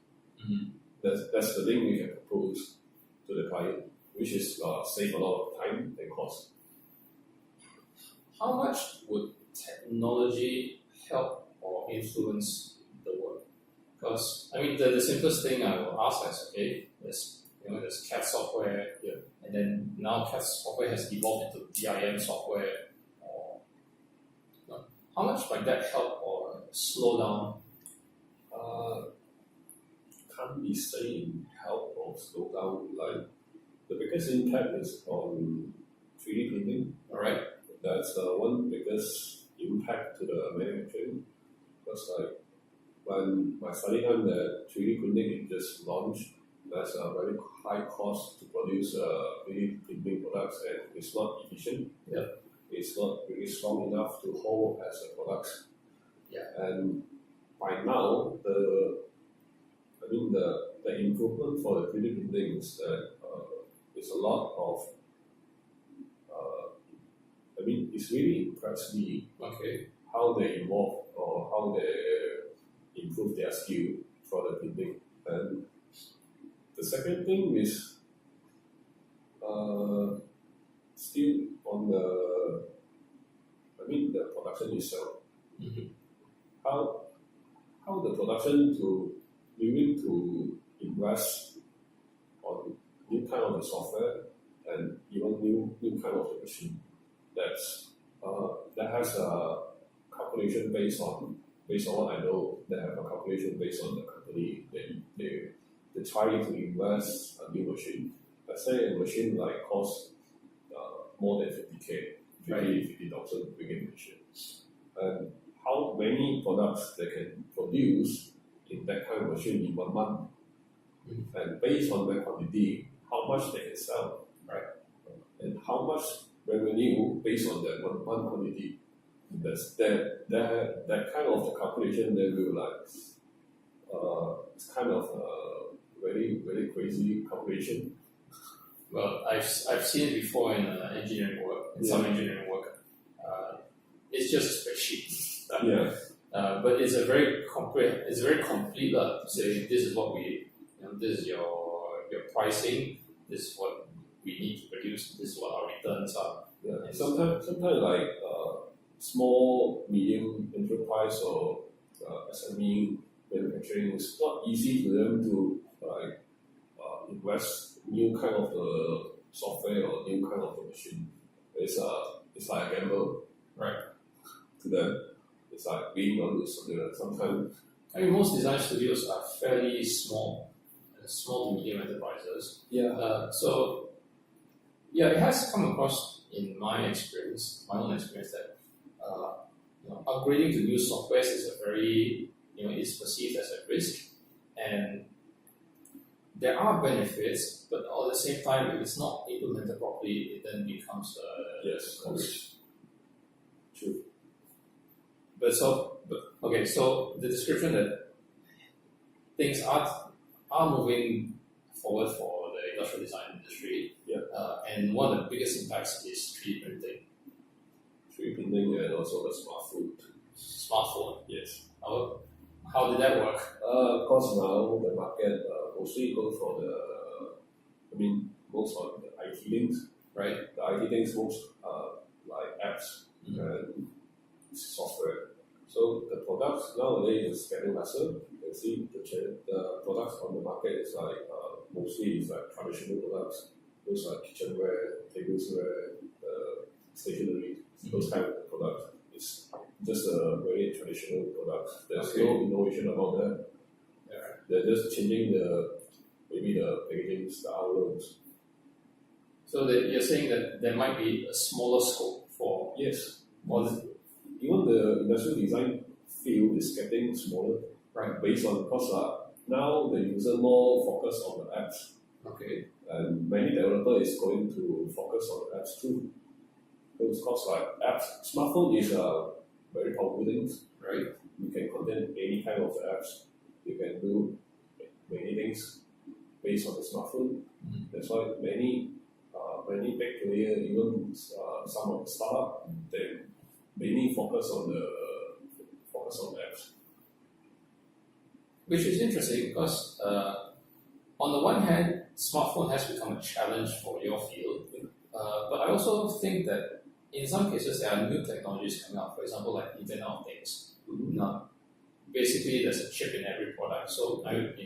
That's the thing we can propose to the client, which is save a lot of time and cost. How much would technology help or influence the work? Because the simplest thing I will ask is, okay, there's CAD software, and then now CAD software has evolved into BIM software. How much might that help or slow down? Can't be saying help or slow down. Like the biggest impact is on 3D printing. All right. That's one biggest impact to the manufacturing. Because when my study time, the 3D printing is just launched. That's a very high cost to produce 3D printing products, and it's not efficient. Yeah. It's not really strong enough to hold as a product. Yeah. And by now, the improvement for the 3D printing is that it's a lot of it's really impressed me how they evolve or how they improve their skill for the printing. And the second thing is still on the production itself. How the production to willing to invest on new kind of the software and even new kind of the machine that has a calculation based on what I know. They have a calculation based on the company. They try to invest a new machine. Let's say a machine costs more than 50,000 beginning machine. And how many products they can produce in that kind of machine in 1 month, and based on that quantity, how much they can sell, right? And how much revenue based on that one quantity. That's that kind of the calculation they will it's kind of a very very crazy calculation. Well, I've seen it before in engineering work, some engineering work. It's just a spreadsheet. But it's very complete to say this is what this is your pricing, this is what we need to produce, this is what our returns are. Sometimes small, medium enterprise or SME manufacturing, it's not easy for them to invest new kind of the software or new kind of the machine. It's like a gamble, right? To them, it's like being on something. Sometimes most design studios are fairly small to medium enterprises. It has come across in my own experience, that upgrading to new software is a very is perceived as a risk, and there are benefits, but at the same time, if it's not implemented properly, it then becomes a risk. True. So the description that things are moving forward for the industrial design industry, and one of the biggest impacts is 3D printing. 3D printing and also the smartphone. Yes. How did that work? Of course, now the market mostly goes for most of the IT things. Right. The IT things most like apps and software. So the products nowadays is getting lesser. can see the products on the market is like mostly is like traditional products, those like kitchenware, tableware, stationery, those kind of products. It's just a very traditional product. There's no innovation about that. Yeah. They're just changing maybe the packagings, the outlooks. So that you're saying that there might be a smaller scope for Yes. more. Even the industrial design field is getting smaller, Right. based on because now the user more focus on the apps, Okay. and many developer is going to focus on the apps too. Because like apps, smartphone is a very powerful thing. Right. You can contain any kind of apps. You can do many things based on the smartphone. That's why many big player, even some of the startup, they mainly focus on the apps. Which is interesting because on the one hand, smartphone has become a challenge for your field, but I also think that in some cases there are new technologies coming out. For example, like Internet of Things. Now, basically, there's a chip in every product. So,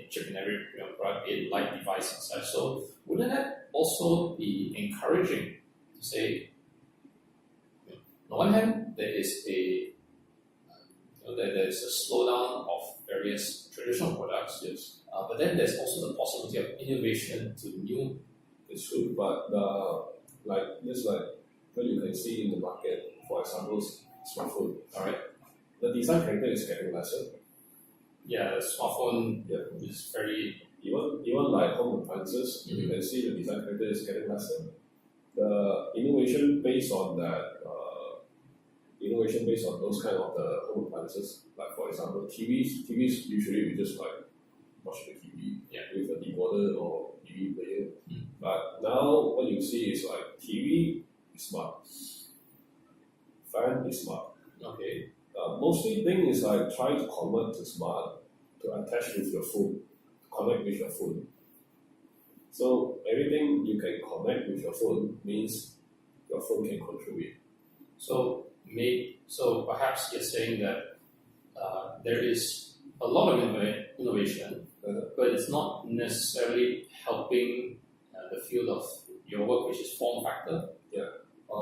chip in every product, be it light device and such. So, wouldn't that also be encouraging to say, on the one hand, there is there's a slowdown of various traditional products, Yes, but then there's also the possibility of innovation to new. it's true. But like what you can see in the market, for example, smartphone. All right. The design character is getting lesser. Yeah, the smartphone Yeah. is very. Even like home appliances, you can see the design character is getting lesser. The innovation based on that, innovation based on those kind of the home appliances, like for example TVs usually we just like watch the TV with a decoder or TV player. But now what you see is like TV is smart, fan is smart. Okay. Mostly thing is like try to convert to smart to attach with your phone, connect with your phone. So everything you can connect with your phone means your phone can control it. So perhaps you're saying that there is a lot of innovation, but it's not necessarily helping the field of your work, which is form factor. Yeah.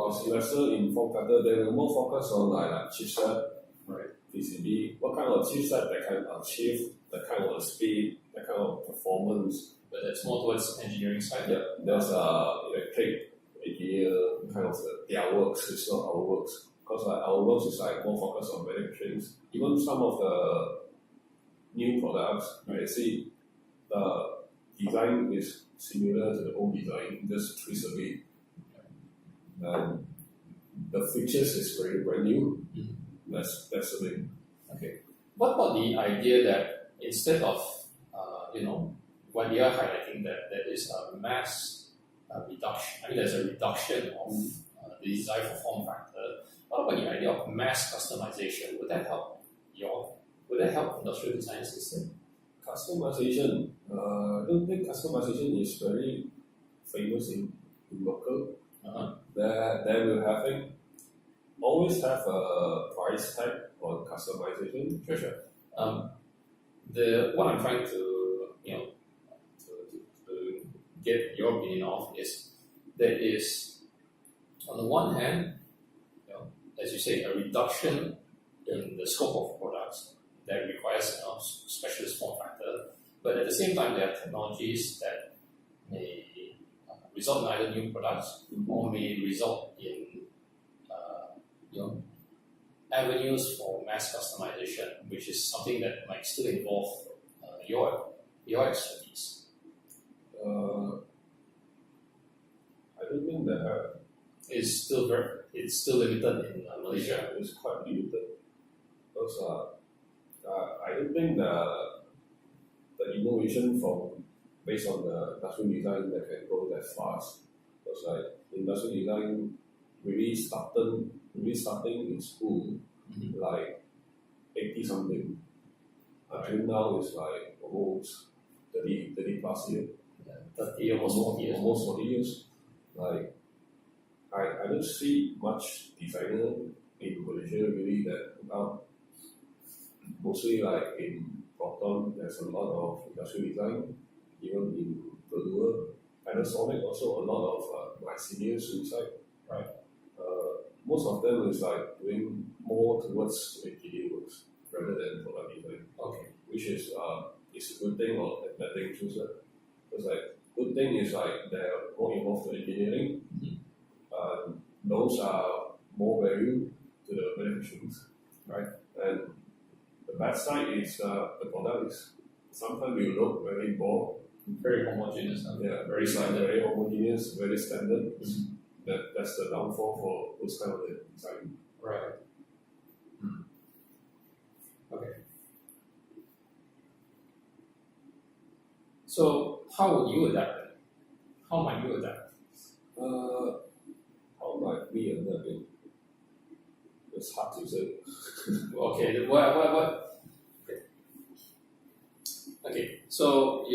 It's lesser in form factor. They will more focus on like chipset, Right. PCB, what kind of chipset that can achieve the kind of speed, the kind of performance. But that's more towards engineering side. Yeah, there's electric engineer kind of their works. It's not our works. Because like our works is like more focused on manufacturing. Even some of the new products, you can see the design is similar to the old design, just twist a bit. And the features is very brand new. That's the thing. Okay. What about the idea that instead of what you are highlighting, that there is a mass reduction. I mean, there's a reduction of the desire for form factor. What about the idea of mass customization? Would that help industrial design system? Customization. I don't think customization is very famous in local. They will always have a price tag on customization. Sure. What I'm trying to get your opinion of is there is, on the one hand, as you say, a reduction in the scope of products that requires specialist form factor, but at the same time there are technologies that may result in either new products or may result in avenues for mass customization, which is something that might still involve your expertise. I don't think that It's still limited in Malaysia. it's quite limited. Because I don't think the innovation based on the industrial design that can go that fast. Because like industrial design really starting in school like 80 something. Until now it's like almost 30 plus years. 30, almost 40 years. Almost 40 years. Like I don't see much designer in Malaysia really that now mostly like in Photon, there's a lot of industrial design, even in Purdue, Panasonic, also a lot of my seniors inside. Right. Most of them is like doing more towards engineering works rather than product design. Okay. Which is a good thing or a bad thing too, sir. Because like good thing is like they're more involved in engineering. Those are more value to the beneficiaries, right? And the bad side is the product is sometimes you look very bored. Very homogeneous. Yeah, Very standard. very homogeneous, very standard. That's the downfall for those kind of design. Right. Okay. So how would you adapt it? How might you adapt? How might we adapt it? It's hard to say. Okay. What? Okay. So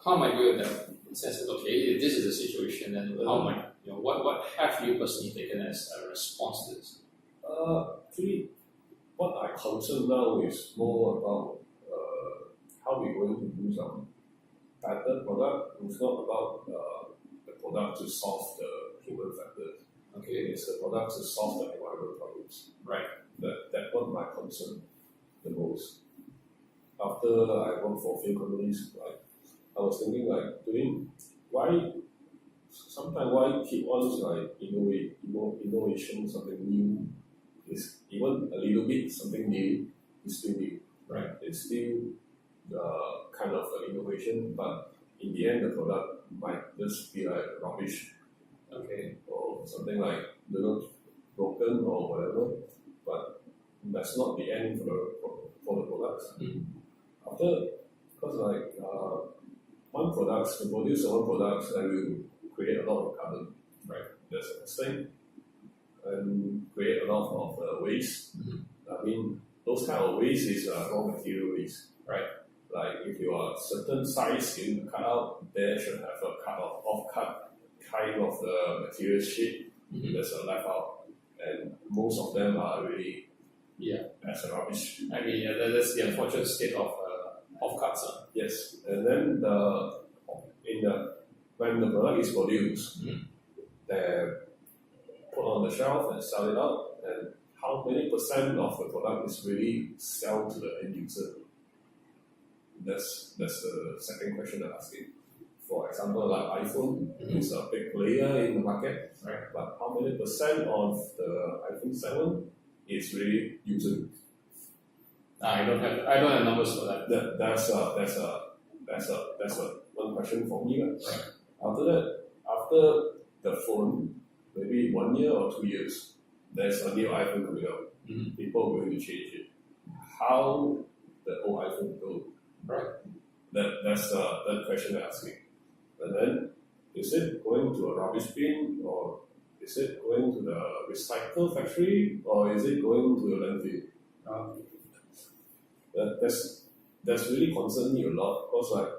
how might you adapt? In the sense that, okay, if this is the situation, then how might what have you personally taken as a response to this? Actually, what I concern now is more about how we're going to do some better product. It's not about the product to solve the human factors. Okay, it's the product to solve the environmental problems. Right. That's what my concern the most. After I worked for a few companies, like I was thinking like sometimes why keep on like innovation, something new is even a little bit something new is still new, right? It's still kind of an innovation, but in the end the product might just be like rubbish, okay, or something like broken or whatever. But that's not the end for the products. Because like one product, to produce one product, and will create a lot of carbon, right? That's the first thing, and create a lot of waste. I mean, those kind of waste is raw material waste, right? Like if you are certain size, you cut out, there should have a off-cut kind of the material sheet that's left out, and most of them are really as a rubbish. I mean, that's the unfortunate state of cuts. Yes, and then when the product is produced, they're put on the shelf and sell it out, and how many percent of the product is really sell to the end user? That's the second question I'm asking. For example, like iPhone is a big player in the market, right? But how many percent of the iPhone 7 is really using? I don't have numbers for that. That's one question for me. Right? After the phone, maybe 1 year or 2 years, there's a new iPhone coming out. People are going to change it. How the old iPhone go? Right. That's the question I'm asking. And then, is it going to a rubbish bin, or is it going to the recycle factory, or is it going to a landfill? That's really concerned me a lot, because like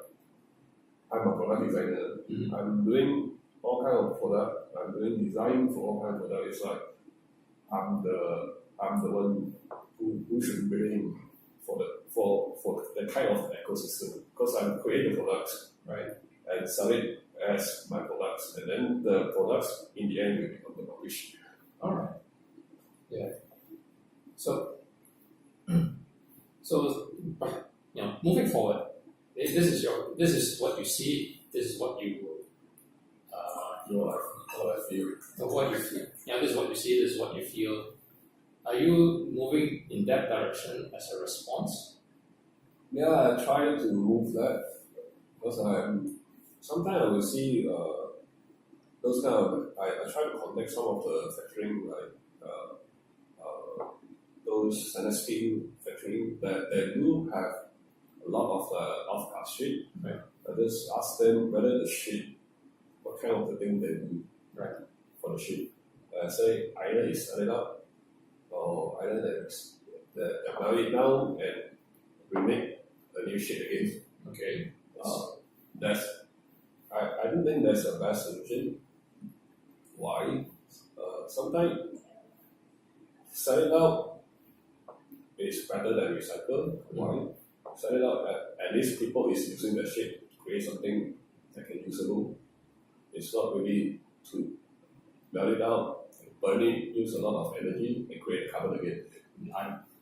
I'm a product designer. I'm doing all kind of product. I'm doing design for all kind of product. It's like I'm the one who should blame for the kind of ecosystem, because I'm creating products, right, and sell it as my products, and then the products in the end will become the rubbish. All right. Yeah. So moving forward, this is what you see. This is what you what I feel. What you feel. Yeah, this is what you see. This is what you feel. Are you moving in that direction as a response? Yeah, I try to move that, because sometimes I will see those kind of. I try to contact some of the factoring, like those stainless steel factory that they do have a lot of off-cast sheet. Right. I just ask them whether the sheet, what kind of the thing they do, right, for the sheet. I say either it's set it up, or either they melt it down and remake a new sheet again. Okay. I don't think that's the best solution. Why? Sometimes set it out it's better than recycle. Why? Send it out, at least people is using the shit to create something that can usable. It's not really to melt it out, burn it, use a lot of energy, and create carbon again.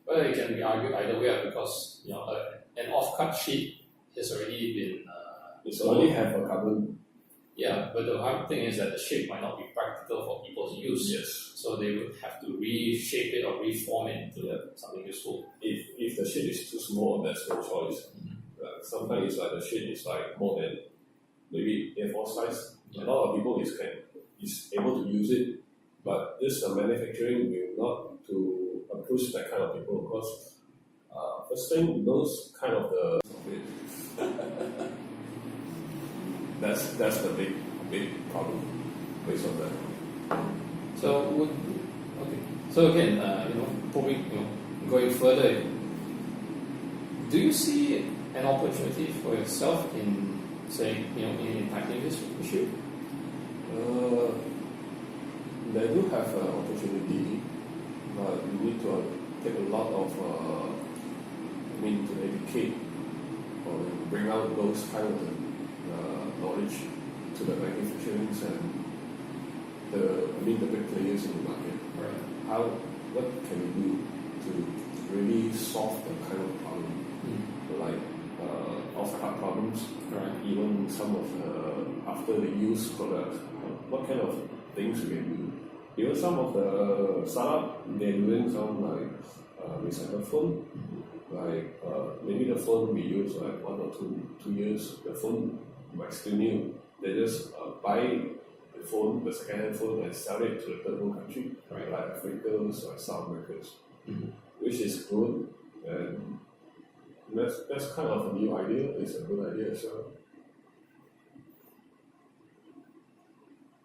Well, it can be argued either way because an off-cut sheet has already been. It's already have a carbon. Yeah, but the hard thing is that the shape might not be practical for people to use. Yes. So they would have to reshape it or reform it into something useful. If the shit is too small, there's no choice. Sometimes it's like the shit is like more than maybe A4 size. A lot of people is able to use it, but this manufacturing will not to approach that kind of people because first thing those kind of the that's the big problem based on that. So again, probably going further, do you see an opportunity for yourself in say in tackling this issue? They do have an opportunity, but you need to take a lot of to educate or bring out those kind of knowledge to the manufacturing and the big players in the market. Right. What can we do to really solve the kind of problem, like off-cut problems, right? Even some of the after the use products, what kind of things we can do. Even some of the startup, they're doing some like recycled phone, like maybe the phone we use like 1 or 2 years, the phone might still new. They just buy the phone, the second-hand phone, and sell it to the third world country, Right. like Africans or South Americans, which is good, and that's kind of a new idea. It's a good idea as well.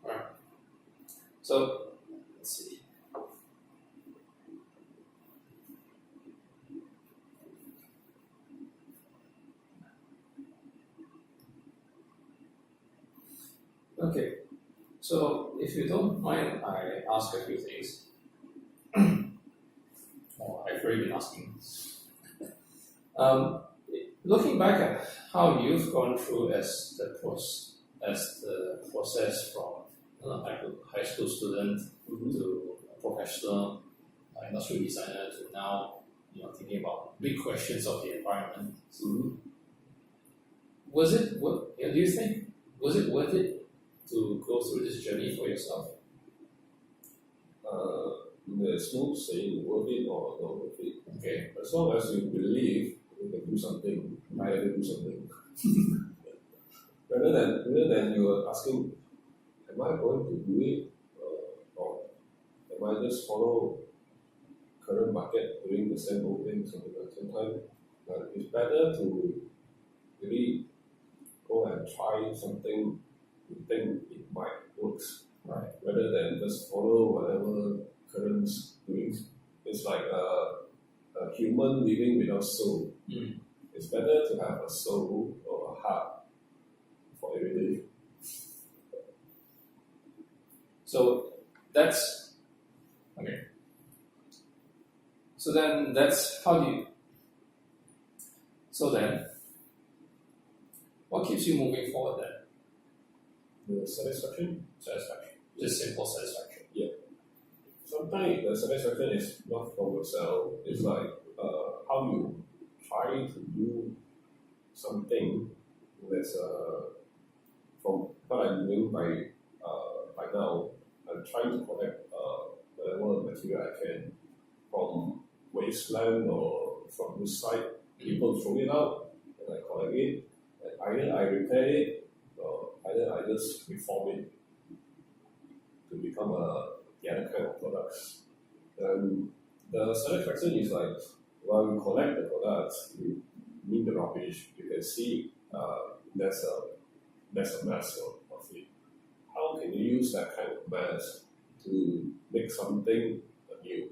Right. So let's see. Okay, so if you don't mind, I ask a few things. I've already been asking. Looking back at how you've gone through as the process from like a high school student to a professional industrial designer to now thinking about big questions of the environment. Was it do you think was it worth it to go through this journey for yourself? There's no saying worth it or not worth it. Okay. As long as you believe you can do something, try to do something. rather than you are asking, am I going to do it, or am I just follow current market doing the same old thing something like that? Sometimes it's better to really go and try something you think it might works, right? Rather than just follow whatever current's doing. It's like a human living without soul. It's better to have a soul or a heart for every day. So that's okay. So then that's how do you. So then, what keeps you moving forward then? The satisfaction. Just simple satisfaction. Yeah. Sometimes the satisfaction is not from yourself. It's like how you try to do something that's from what I'm doing by now. I'm trying to collect whatever material I can from wasteland or from this site. People throw it out and I collect it. And either I repair it or either I just reform it to become the other kind of products. And the satisfaction is like while you collect the products, you mean the rubbish, you can see there's a mess of it. How can you use that kind of mess to make something new?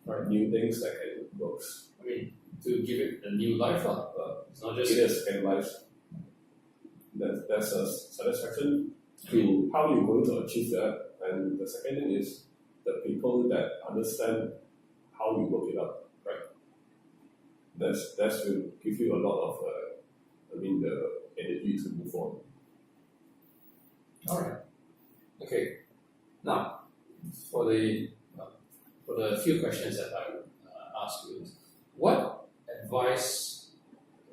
Right? New things that can work. I mean, to give it a new life. It's not just it is second life. That's a satisfaction to how you're going to achieve that. And the second thing is the people that understand how you work it up, right? That will give you a lot of the energy to move on. All right. Okay. Now, for the few questions that I would ask you, what advice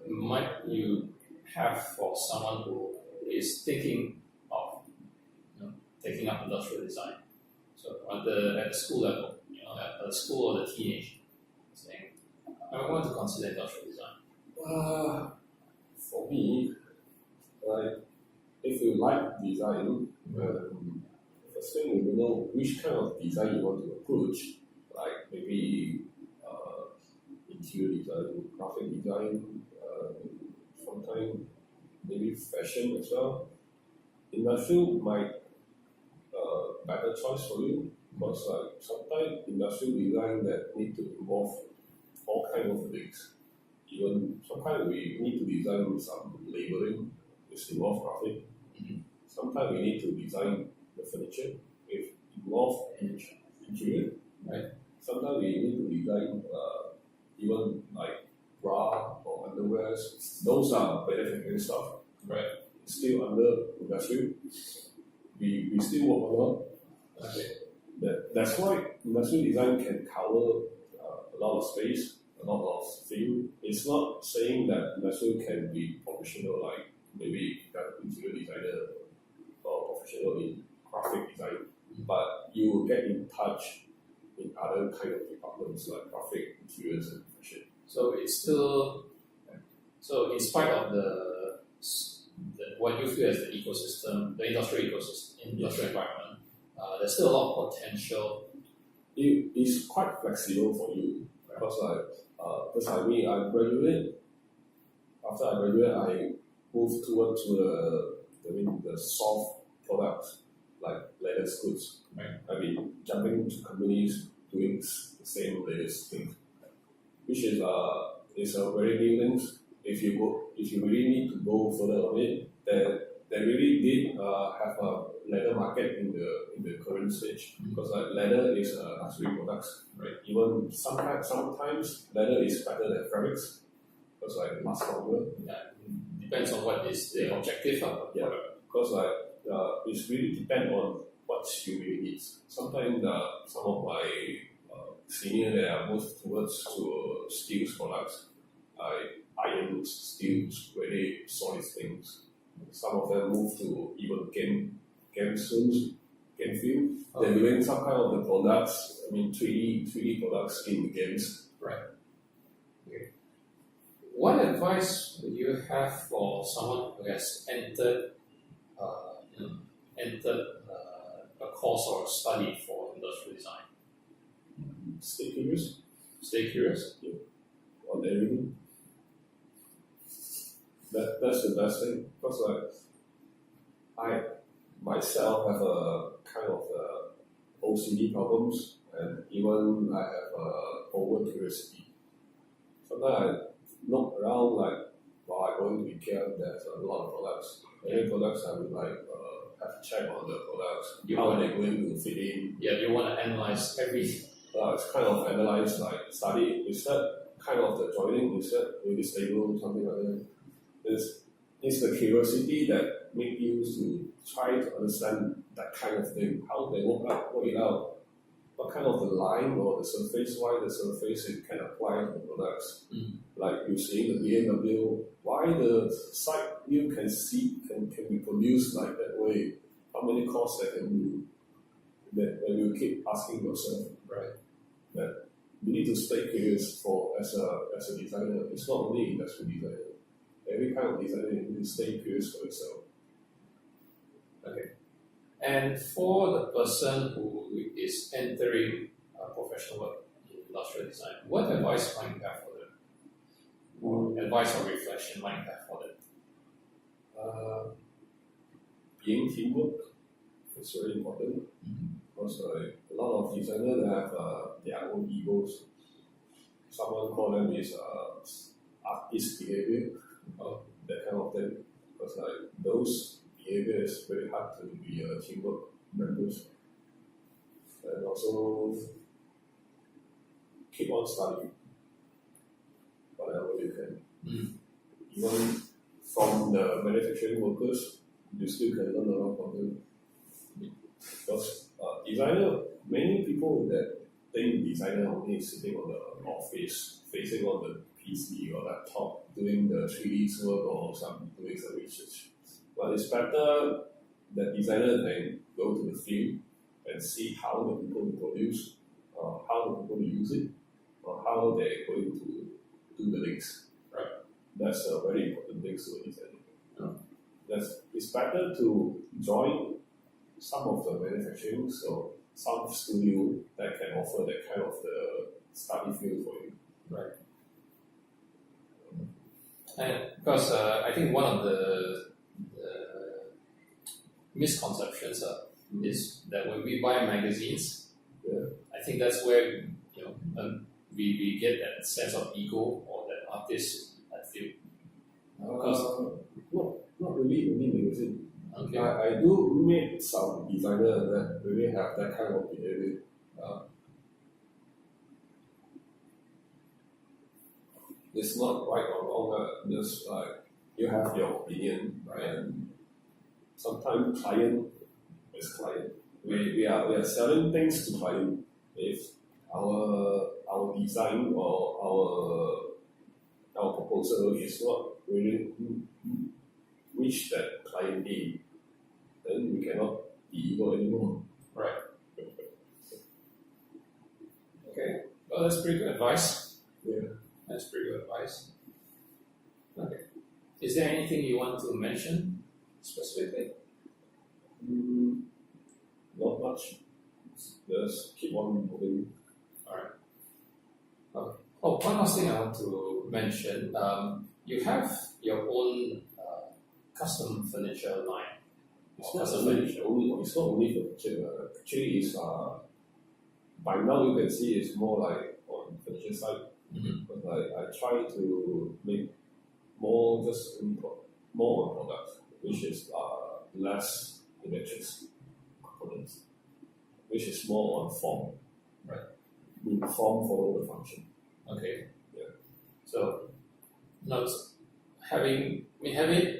might you have for someone who is thinking of taking up industrial design? So at the school level, at the school or the teenage, saying, I want to consider industrial design. For me, if you like design, first thing you know which kind of design you want to approach. Like maybe interior design, graphic design, sometimes maybe fashion as well. Industrial might better choice for you because sometimes industrial design that need to involve all kinds of things. Even sometimes we need to design some labeling, which involve graphic. Sometimes we need to design the furniture, which involve interior. Right. Sometimes we need to design even like bra or underwear. Those are manufacturing stuff. Right. Still under industry. We still work a lot. Okay. That's why industrial design can cover a lot of space, a lot of field. It's not saying that industrial can be professional, like maybe interior designer or professional in graphic design, but you will get in touch in other kind of departments like graphic, interiors, and fashion. So it's still, in spite of the what you feel as the ecosystem, the industrial ecosystem, industrial environment, there's still a lot of potential. It is quite flexible for you because I graduate. After I graduate, I moved towards the soft products like leather goods. Right. I mean, jumping into companies doing the same latest thing, which is a very new thing. If you really need to go further on it, they really did have a leather market in the current stage because leather is a luxury product, right? Even sometimes leather is better than fabrics because it lasts longer. Yeah. Depends on what is the objective of the product. Because it's really depend on what you really need. Sometimes some of my senior they are moved towards to steels products, iron, steels, very solid things. Some of them move to even game field. They're doing some kind of the products. I mean, 3D products in the games. Right. Okay. What advice would you have for someone who has entered a course or a study for industrial design? Stay curious. Stay curious. Yeah. On everything. That's the best thing because I myself have a kind of OCD problems and even I have over curiosity. Sometimes I look around while I go into IKEA, there's a lot of products. Any products I would have to check on the products. How are they going to fit in? Yeah, you want to analyze everything. It's kind of analyze study. Is that kind of the joining? Is that really stable? Something like that. It's the curiosity that makes you to try to understand that kind of thing. How they work it out. What kind of the line or the surface? Why the surface it can apply to the products? Like you see the BMW, why the side view can be produced like that way? How many costs that can do? That when you keep asking yourself, right? That you need to stay curious for as a designer. It's not only industrial designer. Every kind of designer you need to stay curious for yourself. Okay. And for the person who is entering professional work in industrial design, what advice might you have for them? Or advice or reflection might you have for them? Being teamwork is very important because a lot of designers have their own egos. Someone call them is artist behavior, that kind of thing. Because those behavior is very hard to be a teamwork members. And also keep on studying. What Even from the manufacturing workers, you still can learn a lot from them. Because many people that think designer only is sitting on the office, facing on the PC or laptop, doing the 3D work or doing some research. But it's better that designer can go to the field and see how the people produce, how the people use it, or how they're going to do the links. Right. That's a very important thing to a designer. Yeah. It's better to join some of the manufacturing, so some studio that can offer that kind of the study field for you. Right. And because I think one of the misconceptions is that when we buy magazines, I think that's where we get that sense of ego or that artist feel. Not really magazine. Okay. I do meet some designers that really have that kind of behavior. It's not right or wrong, just like you have your opinion, right? And sometimes client is client. We are selling things to client. If our design or our proposal is not really reach that client need, then we cannot be ego anymore. Right. Okay. Well, that's pretty good advice. Yeah. That's pretty good advice. Okay. Is there anything you want to mention specifically? Not much. Just keep on moving. All right. Okay. Oh, one last thing I want to mention. You have your own custom furniture line. It's not only furniture. Actually, it's by now you can see it's more like on furniture side. But I try to make more more on products, which is less electric components, which is more on form. Right. Form follow the function. Okay. Yeah. So, having. Okay.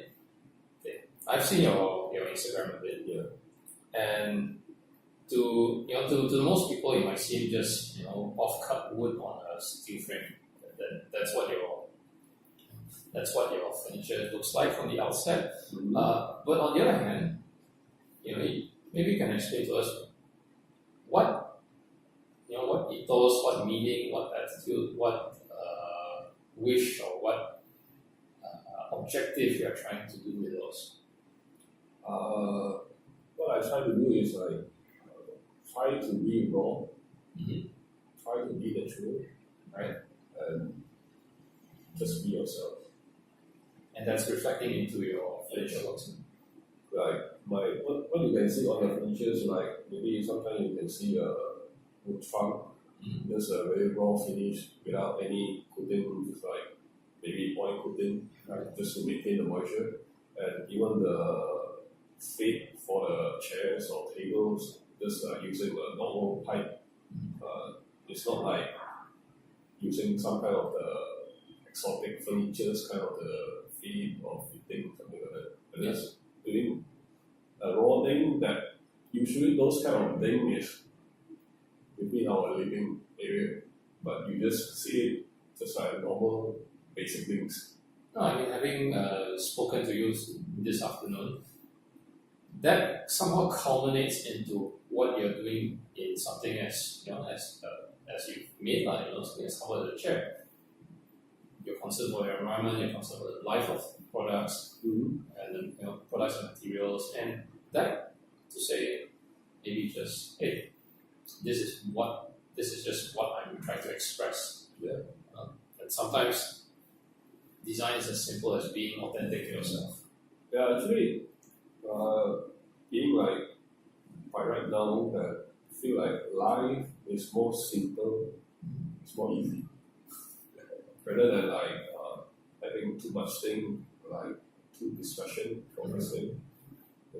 I've seen your Instagram a bit. Yeah. And to most people, it might seem just off-cut wood on a steel frame. That's what your furniture looks like from the outset. But on the other hand, maybe you can explain to us what ethos, what meaning, what attitude, what wish, or what objective you are trying to do with those. What I try to do is try to be raw, try to be the truth, right? And just be yourself. And that's reflecting into your furniture looks. Like what you can see on the furniture is like maybe sometimes you can see a wood trunk, just a very raw finish without any coating, just like maybe oil coating, right? Just to maintain the moisture, and even the fit for the chairs or tables, just using a normal pipe. It's not like using some kind of the exotic furnitures, kind of the feed or fitting, something like that. And just doing a raw thing that usually those kind of thing is within our living area, but you just see it just like normal basic things. No, I mean, having spoken to you this afternoon, that somehow culminates into what you're doing in something as you've made, something as covered the chair. You're concerned for your environment, you're concerned for the life of products, and then products and materials, and that to say maybe just hey, this is just what I'm trying to express. And sometimes design is as simple as being authentic to yourself. Yeah, actually, being like by right now, I feel like life is more simple, it's more easy, rather than having too much thing, like too discussion for this thing.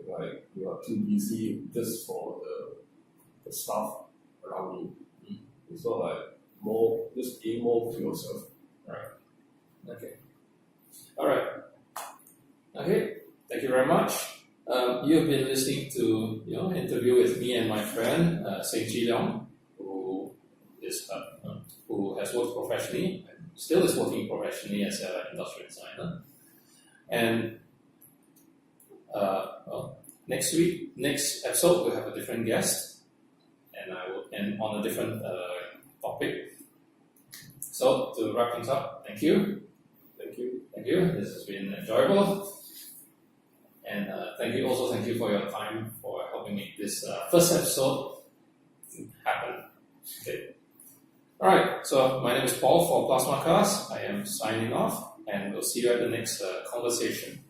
Like you are too busy just for the stuff around you. It's not like more just being more to yourself. Right. Okay. All right. Okay. Thank you very much. You've been listening to interview with me and my friend Seng Chee Leong, who has worked professionally and still is working professionally as an industrial designer. And next episode we'll have a different guest, and on a different topic. So to wrap things up, thank you. This has been enjoyable, and thank you for your time for helping make this first episode happen. Okay. All right. So my name is Paul for Plusma-cast. I am signing off, and we'll see you at the next conversation.